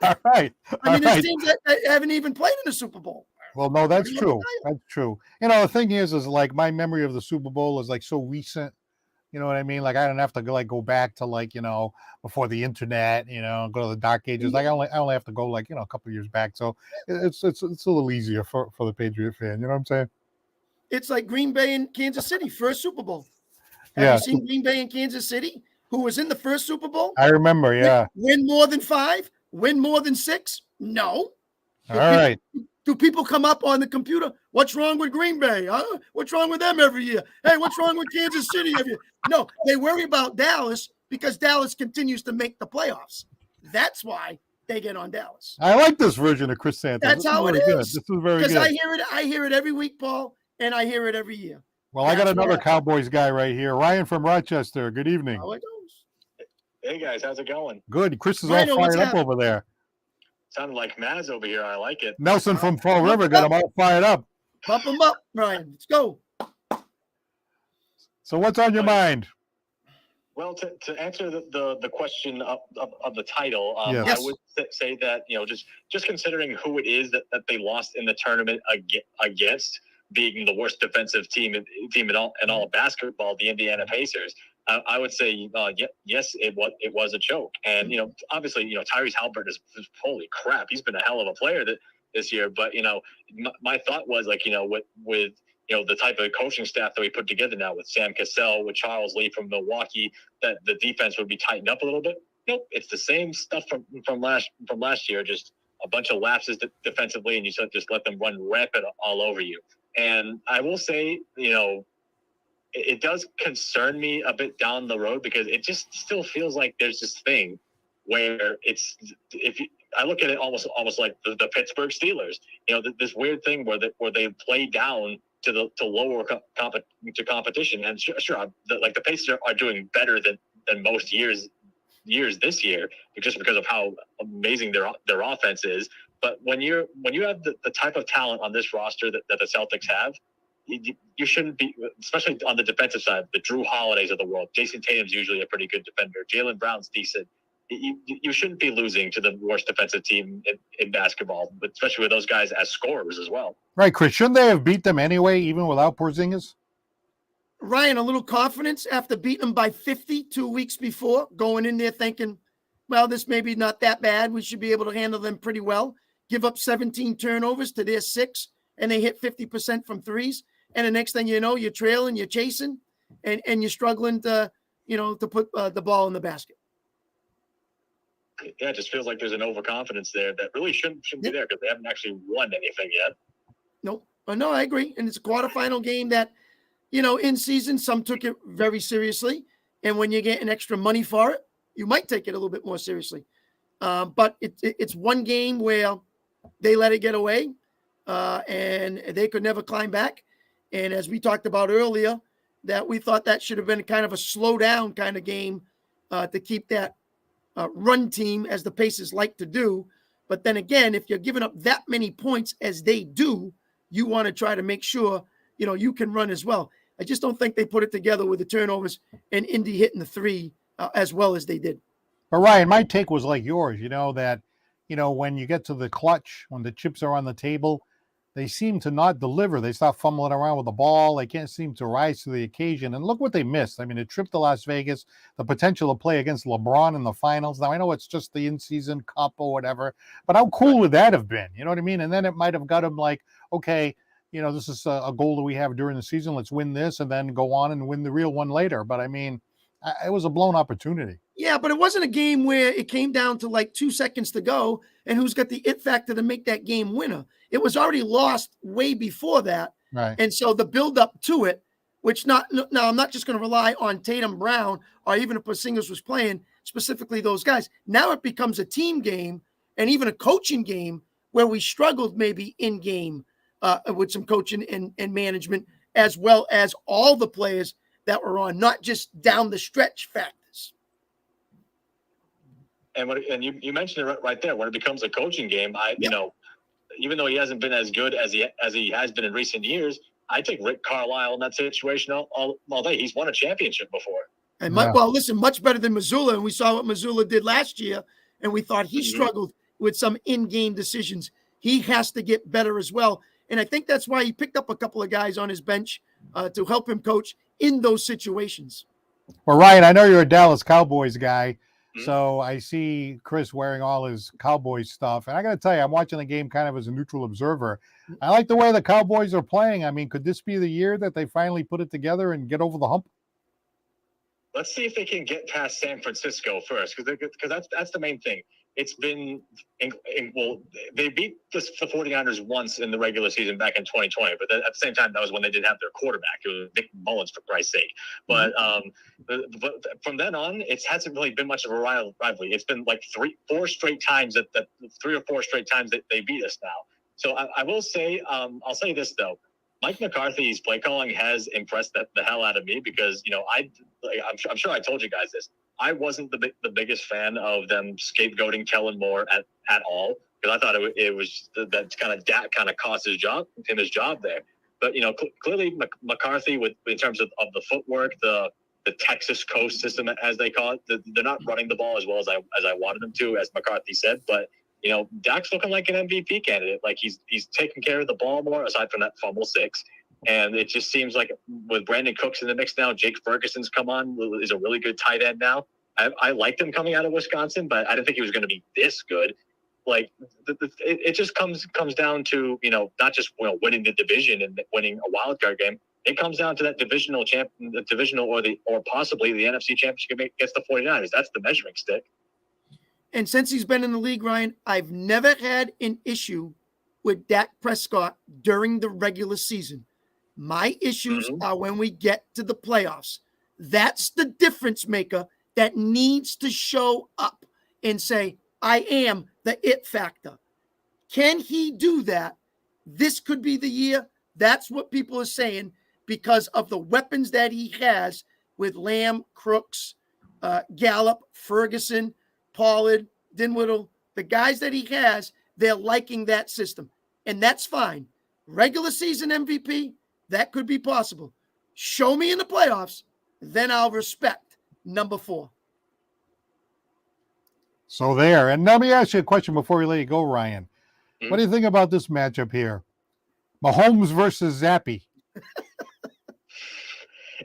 All right.
There's teams that haven't even played in the Super Bowl.
Well, no, that's true. That's true. The thing is like my memory of the Super Bowl is like so recent. You know what I mean? Like I don't have to go back to before the internet. Go to the dark ages. Like I only have to go a couple of years back. So it's a little easier for the Patriot fan. You know what I'm saying?
It's like Green Bay and Kansas City, first Super Bowl. Have
Yeah,
you seen Green Bay and Kansas City, who was in the first Super Bowl?
I remember. Yeah.
Win more than 5? Win more than 6? No.
All right.
Do people come up on the computer? What's wrong with Green Bay? What's wrong with them every year? Hey, what's wrong with Kansas City every year? No, they worry about Dallas because Dallas continues to make the playoffs. That's why they get on Dallas.
I like this version of Chris Santos.
That's how it is.
This is very good.
Because I hear it every week, Paul, and I hear it every year.
Well, I got another Cowboys guy right here. Ryan from Rochester. Good evening.
How it goes.
Hey guys, how's it going?
Good. Chris is all fired up over there.
Sounded like Maz over here. I like it.
Nelson from Fall River got him all fired up.
Pump him up, Ryan. Let's go.
So what's on your mind?
Well, to answer the question of the title,
yes.
I would say that just considering who it is that they lost in the tournament against, being the worst defensive team in all of basketball, the Indiana Pacers. I would say yes, it was a choke, and obviously Tyrese Haliburton is holy crap. He's been a hell of a player this year, but my thought was with the type of coaching staff that we put together now with Sam Cassell, with Charles Lee from Milwaukee, that the defense would be tightened up a little bit. Nope, it's the same stuff from last year, just a bunch of lapses defensively, and you just let them run rampant all over you. And I will say, it does concern me a bit down the road because it just still feels like there's this thing where I look at it almost like the Pittsburgh Steelers, this weird thing where they play down to lower competition. And sure, the Pacers are doing better than most years this year, just because of how amazing their offense is. But when you have the type of talent on this roster that the Celtics have, you shouldn't be, especially on the defensive side, the Drew Holidays of the world. Jason Tatum's usually a pretty good defender. Jaylen Brown's decent. You shouldn't be losing to the worst defensive team in basketball, but especially with those guys as scorers as well.
Right, Chris. Shouldn't they have beat them anyway, even without Porzingis?
Ryan, a little confidence after beating them by 50 2 weeks before, going in there thinking, well, this may be not that bad. We should be able to handle them pretty well. Give up 17 turnovers to their 6, and they hit 50% from threes. And the next thing you know, you're trailing, you're chasing, and you're struggling to put the ball in the basket.
Yeah, it just feels like there's an overconfidence there that really shouldn't be there because they haven't actually won anything yet.
Nope. No, I agree. And it's a quarterfinal game that, in season, some took it very seriously. And when you get an extra money for it, you might take it a little bit more seriously. But it's one game where they let it get away and they could never climb back. And as we talked about earlier, that we thought that should have been kind of a slow down kind of game to keep that run team, as the Pacers like to do. But then again, if you're giving up that many points as they do, you want to try to make sure, you can run as well. I just don't think they put it together with the turnovers and Indy hitting the 3 as well as they did.
But Ryan, my take was like yours, that, when you get to the clutch, when the chips are on the table, they seem to not deliver. They start fumbling around with the ball. They can't seem to rise to the occasion. And look what they missed. I mean, the trip to Las Vegas, the potential to play against LeBron in the finals. Now, I know it's just the in-season cup or whatever, but how cool would that have been? You know what I mean? And then it might have got them like, okay, this is a goal that we have during the season. Let's win this and then go on and win the real one later. But I mean, it was a blown opportunity.
Yeah, but it wasn't a game where it came down to like 2 seconds to go and who's got the it factor to make that game winner. It was already lost way before that.
Right.
And so the build up to it, now I'm not just going to rely on Tatum, Brown, or even if Porzingis was playing, specifically those guys. Now it becomes a team game and even a coaching game where we struggled maybe in game with some coaching and management, as well as all the players that were on, not just down the stretch factors.
And you mentioned it right there. When it becomes a coaching game, even though he hasn't been as good as he has been in recent years, I take Rick Carlisle in that situation all day. He's won a championship before.
And much better than Missoula. And we saw what Missoula did last year, and we thought he struggled with some in-game decisions. He has to get better as well. And I think that's why he picked up a couple of guys on his bench to help him coach in those situations.
Well, Ryan, I know you're a Dallas Cowboys guy,
Mhm.
so I see Chris wearing all his Cowboys stuff, and I got to tell you, I'm watching the game kind of as a neutral observer. I like the way the Cowboys are playing. I mean, could this be the year that they finally put it together and get over the hump?
Let's see if they can get past San Francisco first, because that's the main thing. It's been well, they beat the 49ers once in the regular season back in 2020, but at the same time, that was when they didn't have their quarterback. It was Nick Mullins, for Christ's sake. But from then on, it hasn't really been much of a rivalry. It's been like 3 or 4 straight times that they beat us now. So I will say, I'll say this though. Mike McCarthy's play calling has impressed the hell out of me, because I'm sure I told you guys this. I wasn't the biggest fan of them scapegoating Kellen Moore at all, because I thought it was that kind of cost his job there. But clearly McCarthy, in terms of the footwork, the Texas coast system, as they call it, they're not running the ball as well as I wanted them to, as McCarthy said. But Dak's looking like an MVP candidate. Like he's taking care of the ball more, aside from that fumble 6. And it just seems like with Brandon Cooks in the mix now, Jake Ferguson's come on, is a really good tight end now. I liked him coming out of Wisconsin, but I didn't think he was going to be this good. Like it just comes down to not just winning the division and winning a wild card game. It comes down to that divisional or possibly the NFC Championship game against the 49ers. That's the measuring stick.
And since he's been in the league, Ryan, I've never had an issue with Dak Prescott during the regular season. My issues are when we get to the playoffs. That's the difference maker that needs to show up and say, I am the it factor. Can he do that? This could be the year. That's what people are saying, because of the weapons that he has with Lamb, Crooks, Gallup, Ferguson, Pollard, Dinwiddie, the guys that he has. They're liking that system, and that's fine. Regular season MVP, that could be possible. Show me in the playoffs, then I'll respect number 4.
So there. And let me ask you a question before we let you go, Ryan. What do you think about this matchup here? Mahomes versus Zappy.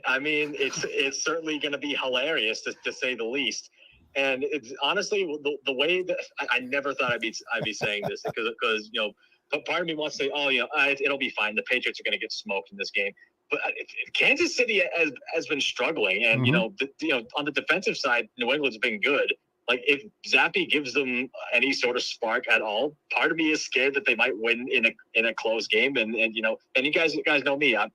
I mean, it's certainly going to be hilarious to say the least. And it's honestly the way that I never thought I'd be saying this, because part of me wants to say, it'll be fine. The Patriots are going to get smoked in this game, but Kansas City has been struggling, and on the defensive side, New England's been good. Like if Zappy gives them any sort of spark at all, part of me is scared that they might win in a close game. And you guys know me. I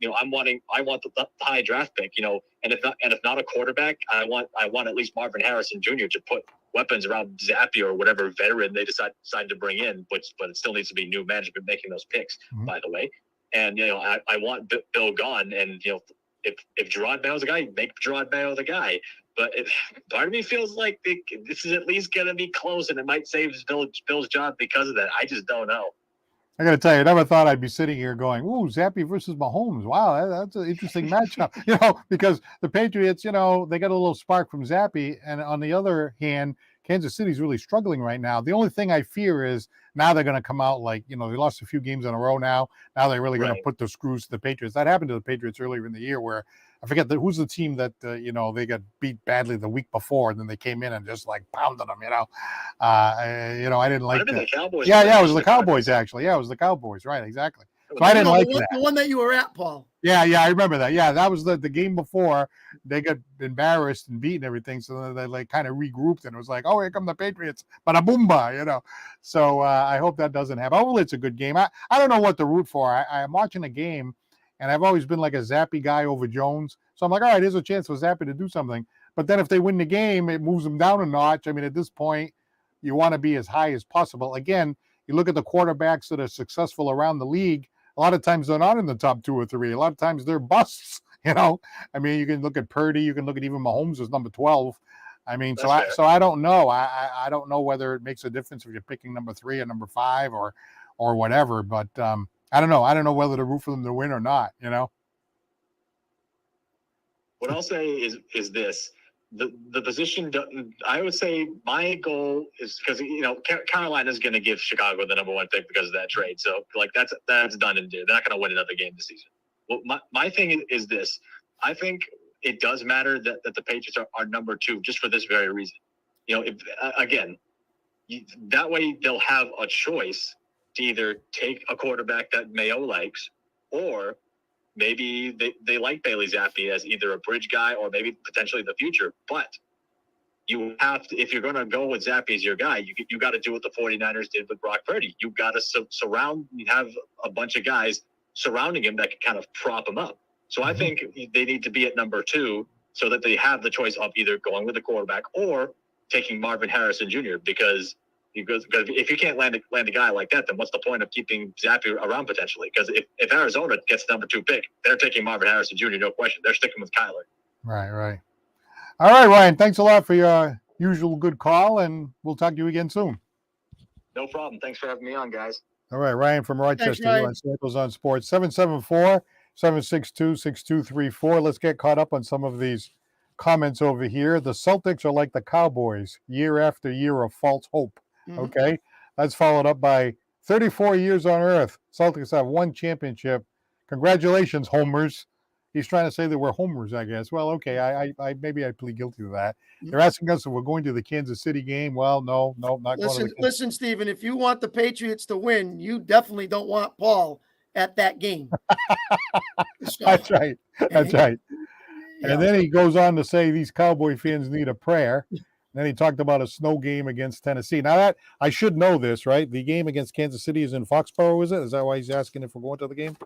want the high draft pick. And if not a quarterback, I want at least Marvin Harrison Jr. to put weapons around Zappy or whatever veteran they decide to bring in. But it still needs to be new management making those picks, by the way. And I want Bill gone. And if Gerard Mayo's the guy, make Gerard Mayo the guy. But part of me feels like this is at least going to be close, and it might save Bill's job because of that. I just don't know.
I got to tell you, I never thought I'd be sitting here going, "Ooh, Zappy versus Mahomes. Wow, that's an interesting matchup." Because the Patriots, they got a little spark from Zappy, and on the other hand, Kansas City's really struggling right now. The only thing I fear is now they're going to come out like, they lost a few games in a row now. Now they're really going to put the screws to the Patriots. That happened to the Patriots earlier in the year, where I forget who's the team that they got beat badly the week before, and then they came in and just like pounded them. I didn't like that.
The Cowboys.
Yeah, it was the Cowboys actually. Yeah, it was the Cowboys. Right, exactly. So I didn't like that.
The one that you were at, Paul.
Yeah, I remember that. Yeah, that was the game before they got embarrassed and beaten everything. So they like kind of regrouped, and it was like, oh, here come the Patriots, bada boomba, So I hope that doesn't happen. Hopefully it's a good game. I don't know what to root for. I'm watching a game, and I've always been like a Zappy guy over Jones. So I'm like, all right, there's a chance for Zappy to do something. But then if they win the game, it moves them down a notch. I mean, at this point, you want to be as high as possible. Again, you look at the quarterbacks that are successful around the league. A lot of times they're not in the top 2 or 3. A lot of times they're busts, I mean, you can look at Purdy. You can look at even Mahomes as number 12. I mean, so I don't know. I don't know whether it makes a difference if you're picking number 3 or number 5 or whatever. But I don't know. I don't know whether to root for them to win or not,
What I'll say is this. The position, I would say my goal is, because Carolina's going to give Chicago the number 1 pick because of that trade. So like that's done and done. They're not going to win another game this season. Well, my thing is this. I think it does matter that the Patriots are number 2 just for this very reason. If again, that way they'll have a choice to either take a quarterback that Mayo likes, or maybe they like Bailey Zappi as either a bridge guy or maybe potentially the future. But you have to, if you're going to go with Zappi as your guy, you got to do what the 49ers did with Brock Purdy. You got to have a bunch of guys surrounding him that can kind of prop him up. So I think they need to be at number 2 so that they have the choice of either going with the quarterback or taking Marvin Harrison Jr. Because if you can't land a guy like that, then what's the point of keeping Zappi around potentially? Because if Arizona gets the number 2 pick, they're taking Marvin Harrison Jr., no question. They're sticking with Kyler.
Right. All right, Ryan, thanks a lot for your usual good call, and we'll talk to you again soon.
No problem. Thanks for having me on, guys.
All right, Ryan from Rochester,
Ryan.
here on Santos on Sports, 774-762-6234. Let's get caught up on some of these comments over here. The Celtics are like the Cowboys, year after year of false hope. Okay, that's followed up by 34 years on Earth. Celtics have 1 championship. Congratulations, homers. He's trying to say that we're homers, I guess. Well, okay, I maybe I plead guilty to that. They're asking us if we're going to the Kansas City game. Well, no, not going to the
Listen, Stephen, if you want the Patriots to win, you definitely don't want Paul at that game. So,
That's right.
Yeah.
And then he goes on to say these Cowboy fans need a prayer. Then he talked about a snow game against Tennessee. Now that I should know this, right? The game against Kansas City is in Foxborough, is it? Is that why he's asking if we're going to the game?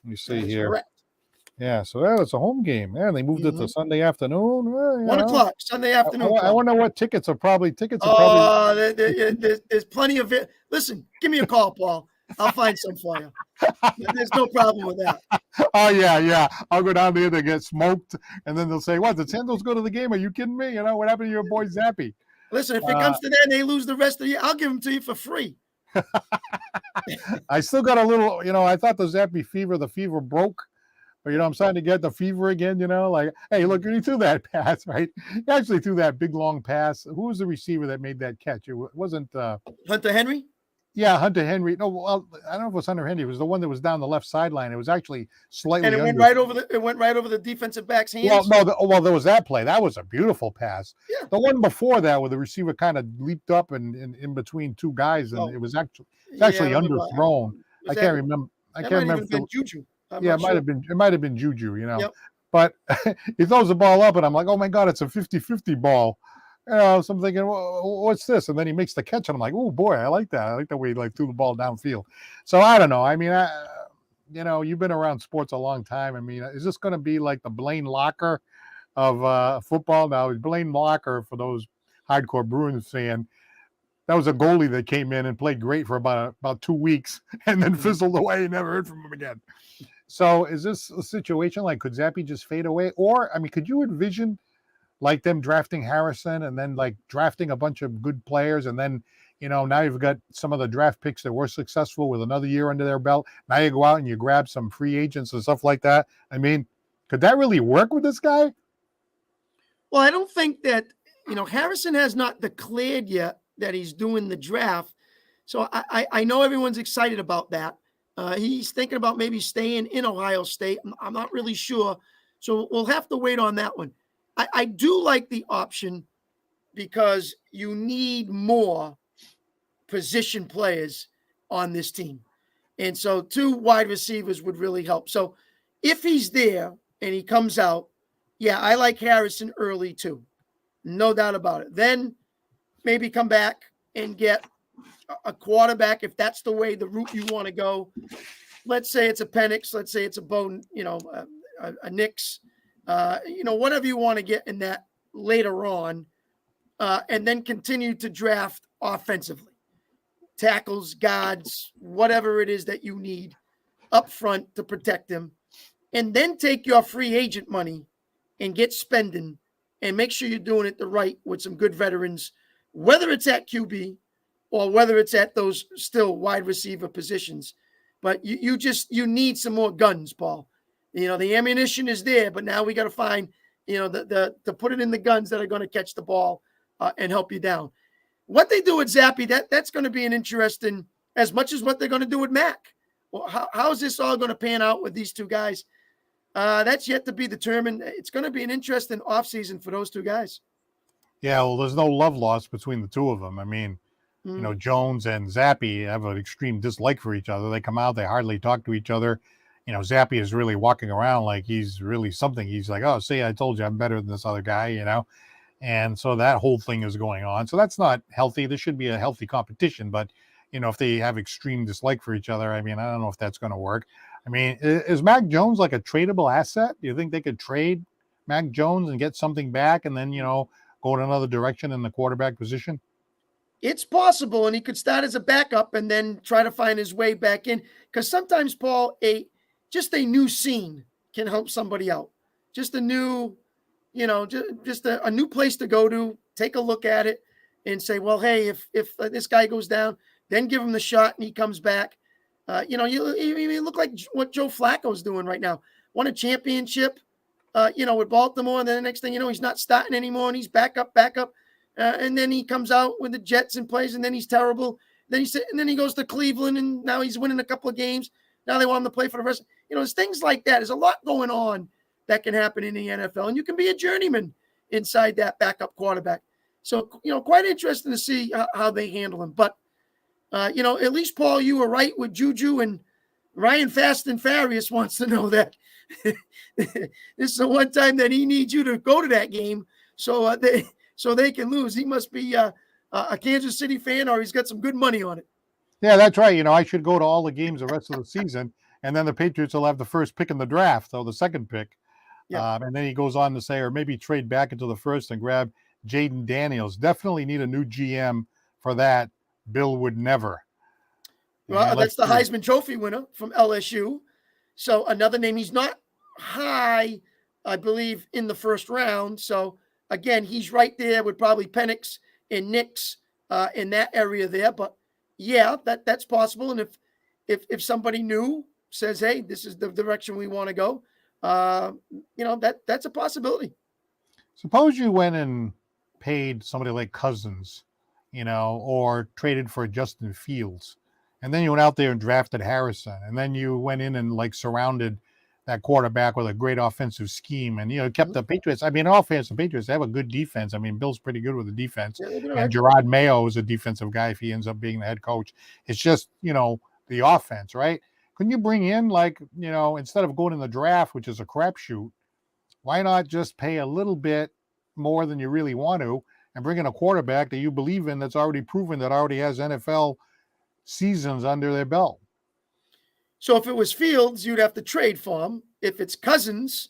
Let me see here.
Correct.
Yeah, so it's a home game. Yeah, they moved it to Sunday afternoon. Well,
1 o'clock, Sunday afternoon.
I wonder what tickets are probably. There's
plenty of it. Listen, give me a call, Paul. I'll find some for you. There's no problem with that.
Oh, yeah. I'll go down there to get smoked, and then they'll say, what, did Santos go to the game? Are you kidding me? What happened to your boy Zappi?
Listen, if it comes to that and they lose the rest of the year, I'll give them to you for free.
I still got a little, I thought the Zappi fever, the fever broke. But, I'm starting to get the fever again, like, hey, look, he threw that pass, right? He actually threw that big, long pass. Who was the receiver that made that catch? It wasn't
Hunter Henry?
Yeah, Hunter Henry. No, well, I don't know if it was Hunter Henry. It was the one that was down the left sideline. It was actually slightly
and it went right over the defensive back's hands.
Well, there was that play. That was a beautiful pass.
Yeah.
The one before that, where the receiver kind of leaped up and in between 2 guys, and it was actually underthrown. I can't remember. I can't remember.
Juju.
It might have been Juju.
Yep.
But he throws the ball up, and I'm like, oh my God, it's a 50-50 ball. So I'm thinking, well, what's this? And then he makes the catch, and I'm like, oh boy, I like that. I like the way he threw the ball downfield. So I don't know. I mean, you've been around sports a long time. I mean, is this going to be like the Blaine Locker of football? Now, Blaine Locker, for those hardcore Bruins fan, that was a goalie that came in and played great for about 2 weeks, and then fizzled away. And never heard from him again. So is this a situation like, could Zappi just fade away? Or, I mean, could you envision like them drafting Harrison and then like drafting a bunch of good players, and then, now you've got some of the draft picks that were successful with another year under their belt. Now you go out and you grab some free agents and stuff like that. I mean, could that really work with this guy?
Well, I don't think that, Harrison has not declared yet that he's doing the draft. So I know everyone's excited about that. He's thinking about maybe staying in Ohio State. I'm not really sure. So we'll have to wait on that one. I do like the option because you need more position players on this team. And so 2 wide receivers would really help. So if he's there and he comes out, yeah, I like Harrison early too. No doubt about it. Then maybe come back and get a quarterback if that's the route you want to go. Let's say it's a Penix. Let's say it's a Bone, a Nix. Whatever you want to get in that later on, and then continue to draft offensively. Tackles, guards, whatever it is that you need up front to protect them. And then take your free agent money and get spending and make sure you're doing it the right with some good veterans, whether it's at QB or whether it's at those still wide receiver positions. But you need some more guns, Paul. The ammunition is there, but now we got to find, to put it in the guns that are going to catch the ball and help you down. What they do with Zappi, that's going to be an interesting, as much as what they're going to do with Mac. Well, how is this all going to pan out with these 2 guys? That's yet to be determined. It's going to be an interesting offseason for those two guys.
Yeah, well, there's no love lost between the two of them. I mean,
Mm.
Jones and Zappy have an extreme dislike for each other. They come out, they hardly talk to each other. Zappy is really walking around like he's really something. He's like, oh, see, I told you I'm better than this other guy. And so that whole thing is going on. So that's not healthy. There should be a healthy competition. But, if they have extreme dislike for each other, I mean, I don't know if that's going to work. I mean, is Mac Jones like a tradable asset? Do you think they could trade Mac Jones and get something back and then, go in another direction in the quarterback position?
It's possible, and he could start as a backup and then try to find his way back in. Because sometimes, Paul, just a new scene can help somebody out. Just a new, just a new place to go to, take a look at it, and say, well, hey, if this guy goes down, then give him the shot and he comes back. You look like what Joe Flacco's doing right now. Won a championship, with Baltimore, and then the next thing you know, he's not starting anymore, and he's back up. And then he comes out with the Jets and plays, and then he's terrible. Then he goes to Cleveland, and now he's winning a couple of games. Now they want him to play for the rest. There's things like that. There's a lot going on that can happen in the NFL, and you can be a journeyman inside that backup quarterback. So, quite interesting to see how they handle him. But, at least, Paul, you were right with Juju, and Ryan Fast and Furious wants to know that this is the one time that he needs you to go to that game so they can lose. He must be a Kansas City fan, or he's got some good money on it.
Yeah, that's right. I should go to all the games the rest of the season, and then the Patriots will have the first pick in the draft, or the second pick.
Yeah.
And then he goes on to say, or maybe trade back into the first and grab Jaden Daniels. Definitely need a new GM for that. Bill would never.
Well, that's the Heisman Trophy winner from LSU. So another name. He's not high, I believe, in the first round. So, again, he's right there with probably Penix and Nix in that area there. But, yeah, that's possible. And if somebody new says, hey, this is the direction we want to go, that's a possibility.
Suppose you went and paid somebody like Cousins, or traded for Justin Fields. And then you went out there and drafted Harrison. And then you went in and surrounded that quarterback with a great offensive scheme. And, kept the Patriots. I mean, offense, the Patriots, they have a good defense. I mean, Bill's pretty good with the defense.
Yeah,
and Gerard Mayo is a defensive guy if he ends up being the head coach. It's just, the offense, right? Couldn't you bring in, instead of going in the draft, which is a crapshoot, why not just pay a little bit more than you really want to and bring in a quarterback that you believe in that's already proven, that already has NFL seasons under their belt?
So if it was Fields, you'd have to trade for him. If it's Cousins,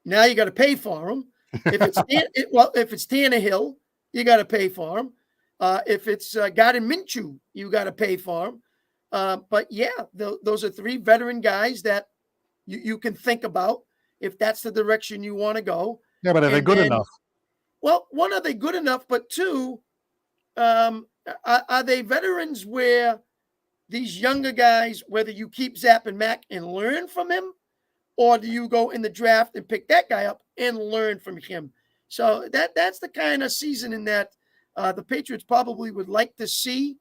now you got to pay for him. If it's Tannehill, you got to pay for him. If it's Gardner Minshew, you got to pay for him. But yeah, those are three veteran guys that you can think about if that's the direction you want to go.
Yeah, but are they good enough?
Well, one, are they good enough? But two, are they veterans where these younger guys, whether you keep Zapp and Mac and learn from him, or do you go in the draft and pick that guy up and learn from him? So that's the kind of seasoning that the Patriots probably would like to see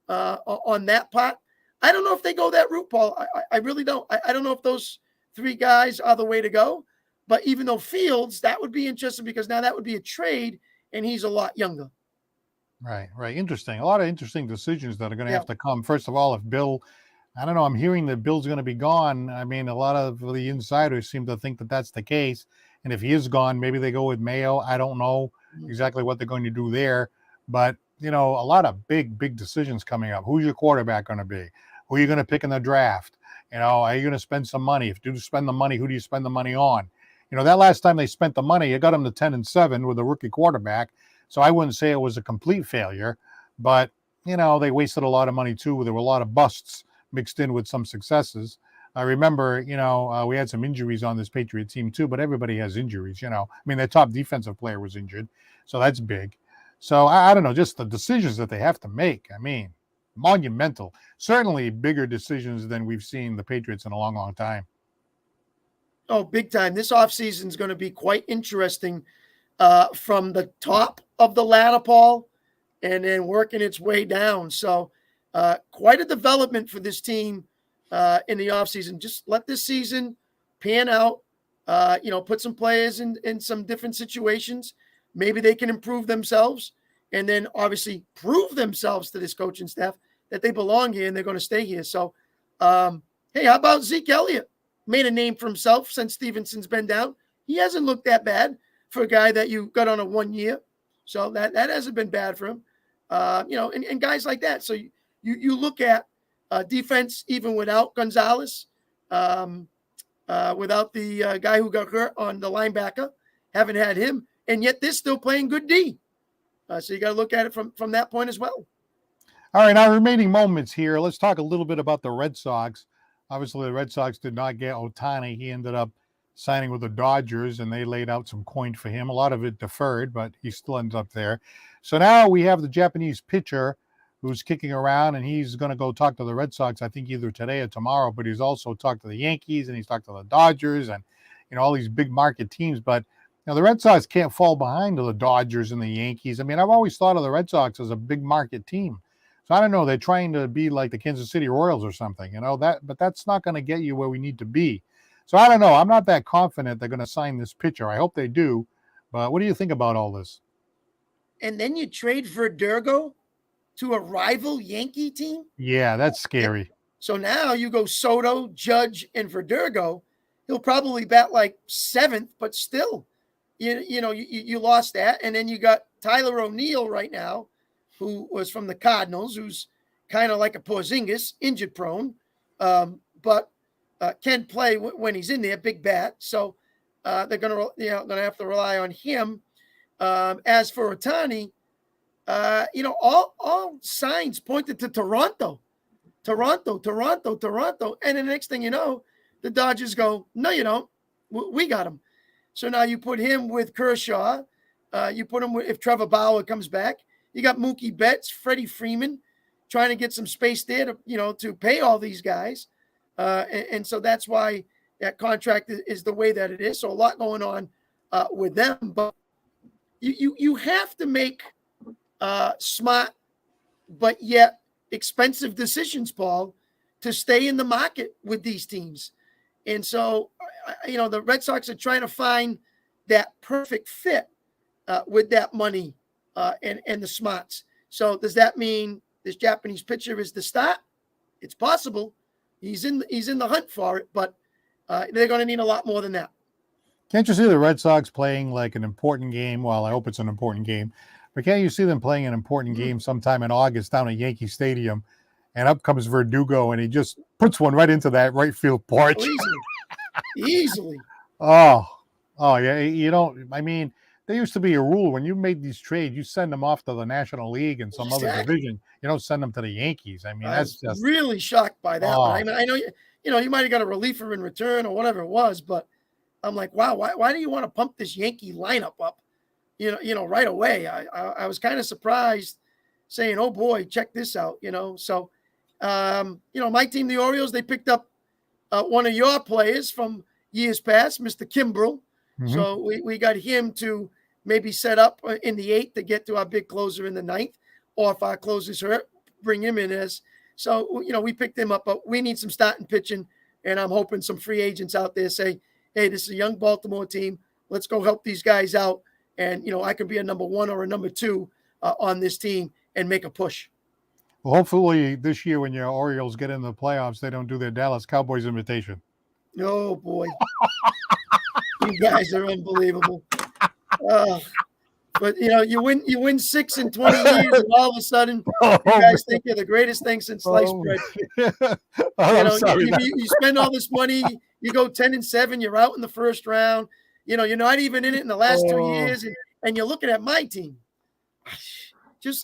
on that part. I don't know if they go that route, Paul. I really don't. I don't know if those three guys are the way to go. But even though Fields, that would be interesting because now that would be a trade, and he's a lot younger.
Right. Interesting. A lot of interesting decisions that are going to have to come. First of all, if Bill, I don't know, I'm hearing that Bill's going to be gone. I mean, a lot of the insiders seem to think that that's the case. And if he is gone, maybe they go with Mayo. I don't know exactly what they're going to do there. But, a lot of big decisions coming up. Who's your quarterback going to be? Who are you going to pick in the draft? Are you going to spend some money? If you do spend the money, who do you spend the money on? That last time they spent the money, it got them to 10-7 with a rookie quarterback. So I wouldn't say it was a complete failure, but, they wasted a lot of money too. There were a lot of busts mixed in with some successes. I remember, we had some injuries on this Patriot team too, but everybody has injuries, I mean, their top defensive player was injured. So that's big. So I don't know, just the decisions that they have to make. I mean, monumental, certainly bigger decisions than we've seen the Patriots in a long, long time.
Oh, big time. This offseason is going to be quite interesting from the top of the ladder, Paul, and then working its way down. So quite a development for this team in the offseason. Just let this season pan out. Put some players in some different situations. Maybe they can improve themselves, and then obviously prove themselves to this coaching staff that they belong here and they're going to stay here. So, hey, how about Zeke Elliott? Made a name for himself since Stevenson's been down. He hasn't looked that bad for a guy that you got on a 1 year. So that hasn't been bad for him. And guys like that. So you look at defense even without Gonzalez, without the guy who got hurt on the linebacker, haven't had him, and yet they're still playing good D. So you got to look at it from that point as well.
All right, our remaining moments here. Let's talk a little bit about the Red Sox. Obviously, the Red Sox did not get Ohtani. He ended up signing with the Dodgers, and they laid out some coin for him. A lot of it deferred, but he still ends up there. So now we have the Japanese pitcher who's kicking around, and he's going to go talk to the Red Sox, I think either today or tomorrow, but he's also talked to the Yankees, and he's talked to the Dodgers and, all these big market teams. But, the Red Sox can't fall behind the Dodgers and the Yankees. I mean, I've always thought of the Red Sox as a big market team. So I don't know, they're trying to be like the Kansas City Royals or something, but that's not going to get you where we need to be. So I don't know. I'm not that confident they're going to sign this pitcher. I hope they do. But what do you think about all this?
And then you trade Verdugo to a rival Yankee team?
Yeah, that's scary.
So now you go Soto, Judge, and Verdugo. He'll probably bat like 7th, but still, you lost that. And then you got Tyler O'Neill right now, who was from the Cardinals, who's kind of like a Porzingis, injured prone, but can play when he's in there, big bat. So they're gonna have to rely on him. As for Ohtani, all signs pointed to Toronto, and the next thing you know, the Dodgers go, no, you don't. We got him. So now you put him with Kershaw. You put him with, if Trevor Bauer comes back. You got Mookie Betts, Freddie Freeman, trying to get some space there to pay all these guys. And so that's why that contract is the way that it is. So a lot going on with them. But you have to make smart but yet expensive decisions, Paul, to stay in the market with these teams. And so, the Red Sox are trying to find that perfect fit with that money and the smarts. So does that mean this Japanese pitcher is the start? It's possible. He's in the hunt for it, but they're going to need a lot more than that.
Can't you see the Red Sox playing like an important game? Well, I hope it's an important game, but can't you see them playing an important game sometime in August down at Yankee Stadium, and up comes Verdugo and he just puts one right into that right field porch?
Easily.
Oh yeah. I mean, there used to be a rule when you made these trades, you send them off to the National League and some other division. You don't send them to the Yankees. I mean, that's just
really shocked by that. I mean, I know you might have got a reliever in return or whatever it was, but I'm like, wow, why do you want to pump this Yankee lineup up? Right away. I was kind of surprised, saying, oh boy, check this out. So my team, the Orioles, they picked up one of your players from years past, Mr. Kimbrell. Mm-hmm. So we got him to maybe set up in the 8th to get to our big closer in the 9th, or if our closer's hurt, bring him in as. So, we picked him up, but we need some starting pitching, and I'm hoping some free agents out there say, hey, this is a young Baltimore team. Let's go help these guys out, and, I can be a number 1 or a number 2 on this team and make a push.
Well, hopefully this year when your Orioles get in the playoffs, they don't do their Dallas Cowboys imitation.
Oh, boy. You guys are unbelievable. But you win 6 in 20 years, and all of a sudden you guys think you're the greatest thing since sliced bread. You spend all this money, you go 10-7, you're out in the first round. You're not even in it in the last 2 years, and you're looking at my team.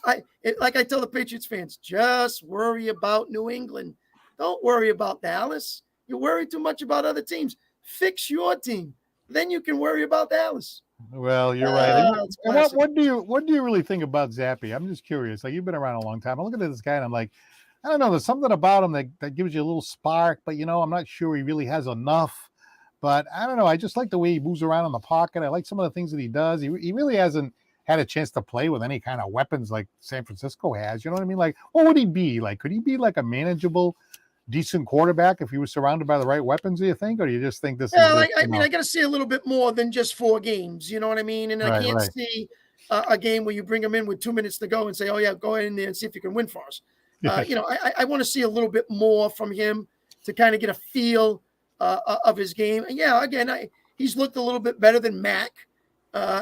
Like I tell the Patriots fans, just worry about New England. Don't worry about Dallas. You worry too much about other teams. Fix your team. Then you can worry about Dallas.
Well, you're right. And what do you really think about Zappy? I'm just curious. Like, you've been around a long time. I look at this guy and I'm like, I don't know. There's something about him that gives you a little spark, but I'm not sure he really has enough. But I don't know. I just like the way he moves around in the pocket. I like some of the things that he does. He really hasn't had a chance to play with any kind of weapons like San Francisco has. You know what I mean? Like, what would he be? Like, could he be like a manageable decent quarterback if he was surrounded by the right weapons, do you think? Or do you just think this
Well,
is
I mean, I got to see a little bit more than just 4 games. You know what I mean? And I
right,
can't
right.
see a game where you bring him in with 2 minutes to go and say, "Oh yeah, go in there and see if you can win for us."
Yes.
You know, I want to see a little bit more from him to kind of get a feel of his game. And yeah, again, he's looked a little bit better than Mac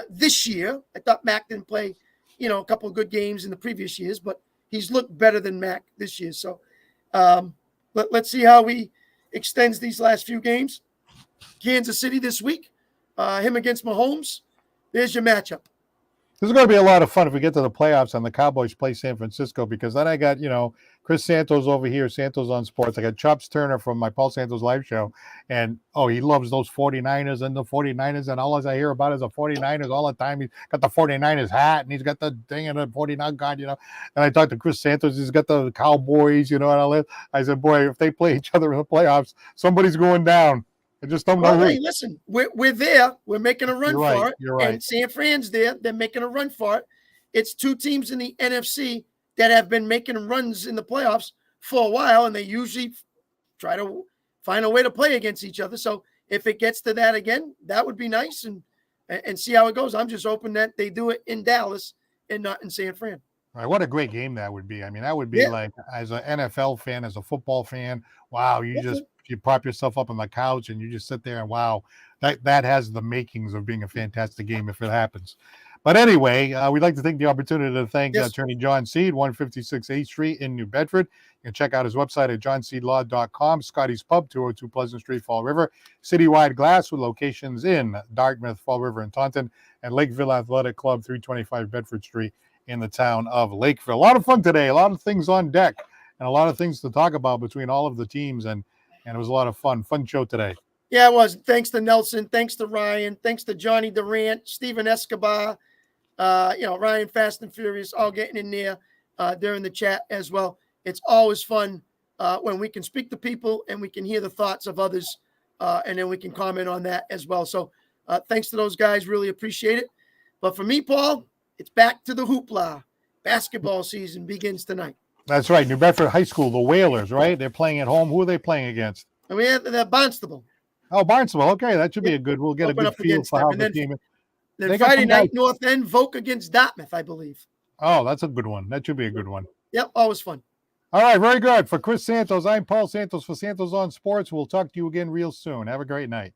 this year. I thought Mac didn't play, a couple of good games in the previous years, but he's looked better than Mac this year. So let's see how he extends these last few games. Kansas City this week, him against Mahomes. There's your matchup.
This is going to be a lot of fun if we get to the playoffs and the Cowboys play San Francisco, because then I got, Chris Santos over here, Santos on Sports. I got Chops Turner from my Paul Santos live show. And, he loves those 49ers and the 49ers. And all I hear about is the 49ers all the time. He's got the 49ers hat and he's got the thing in the 49 God, And I talked to Chris Santos. He's got the Cowboys, and all that. I said, boy, if they play each other in the playoffs, somebody's going down. I just don't know.
Hey, listen, we're there. We're making a run for it.
You're right.
And San Fran's there. They're making a run for it. It's 2 teams in the NFC that have been making runs in the playoffs for a while, and they usually try to find a way to play against each other. So if it gets to that again, that would be nice, and see how it goes. I'm just hoping that they do it in Dallas and not in San Fran.
Right, what a great game that would be. I mean, that would be like, as an NFL fan, as a football fan, wow, you prop yourself up on the couch and you just sit there and wow, that has the makings of being a fantastic game if it happens. But anyway, we'd like to take the opportunity to thank Attorney John Seed, 156 8th Street in New Bedford. You can check out his website at johnseedlaw.com. Scotty's Pub, 202 Pleasant Street, Fall River. Citywide Glass with locations in Dartmouth, Fall River, and Taunton. And Lakeville Athletic Club, 325 Bedford Street in the town of Lakeville. A lot of fun today. A lot of things on deck and a lot of things to talk about between all of the teams. And it was a lot of fun. Fun show today.
Yeah, it was. Thanks to Nelson. Thanks to Ryan. Thanks to Johnny Durant, Steven Escobar, Ryan Fast and Furious, all getting in there during the chat as well. It's always fun when we can speak to people and we can hear the thoughts of others, and then we can comment on that as well. So thanks to those guys. Really appreciate it. But for me, Paul, it's back to the hoopla. Basketball season begins tonight.
That's right. New Bedford High School, the Whalers, right? They're playing at home. Who are they playing against?
And we have the Barnstable.
Oh, Barnstable. Okay, that should be a good. We'll get a good feel for how the team.
Then Friday night, North End, Voke against Dartmouth, I believe.
Oh, that's a good one. That should be a good one.
Yep, always fun.
All right, very good. For Chris Santos, I'm Paul Santos for Santos on Sports. We'll talk to you again real soon. Have a great night.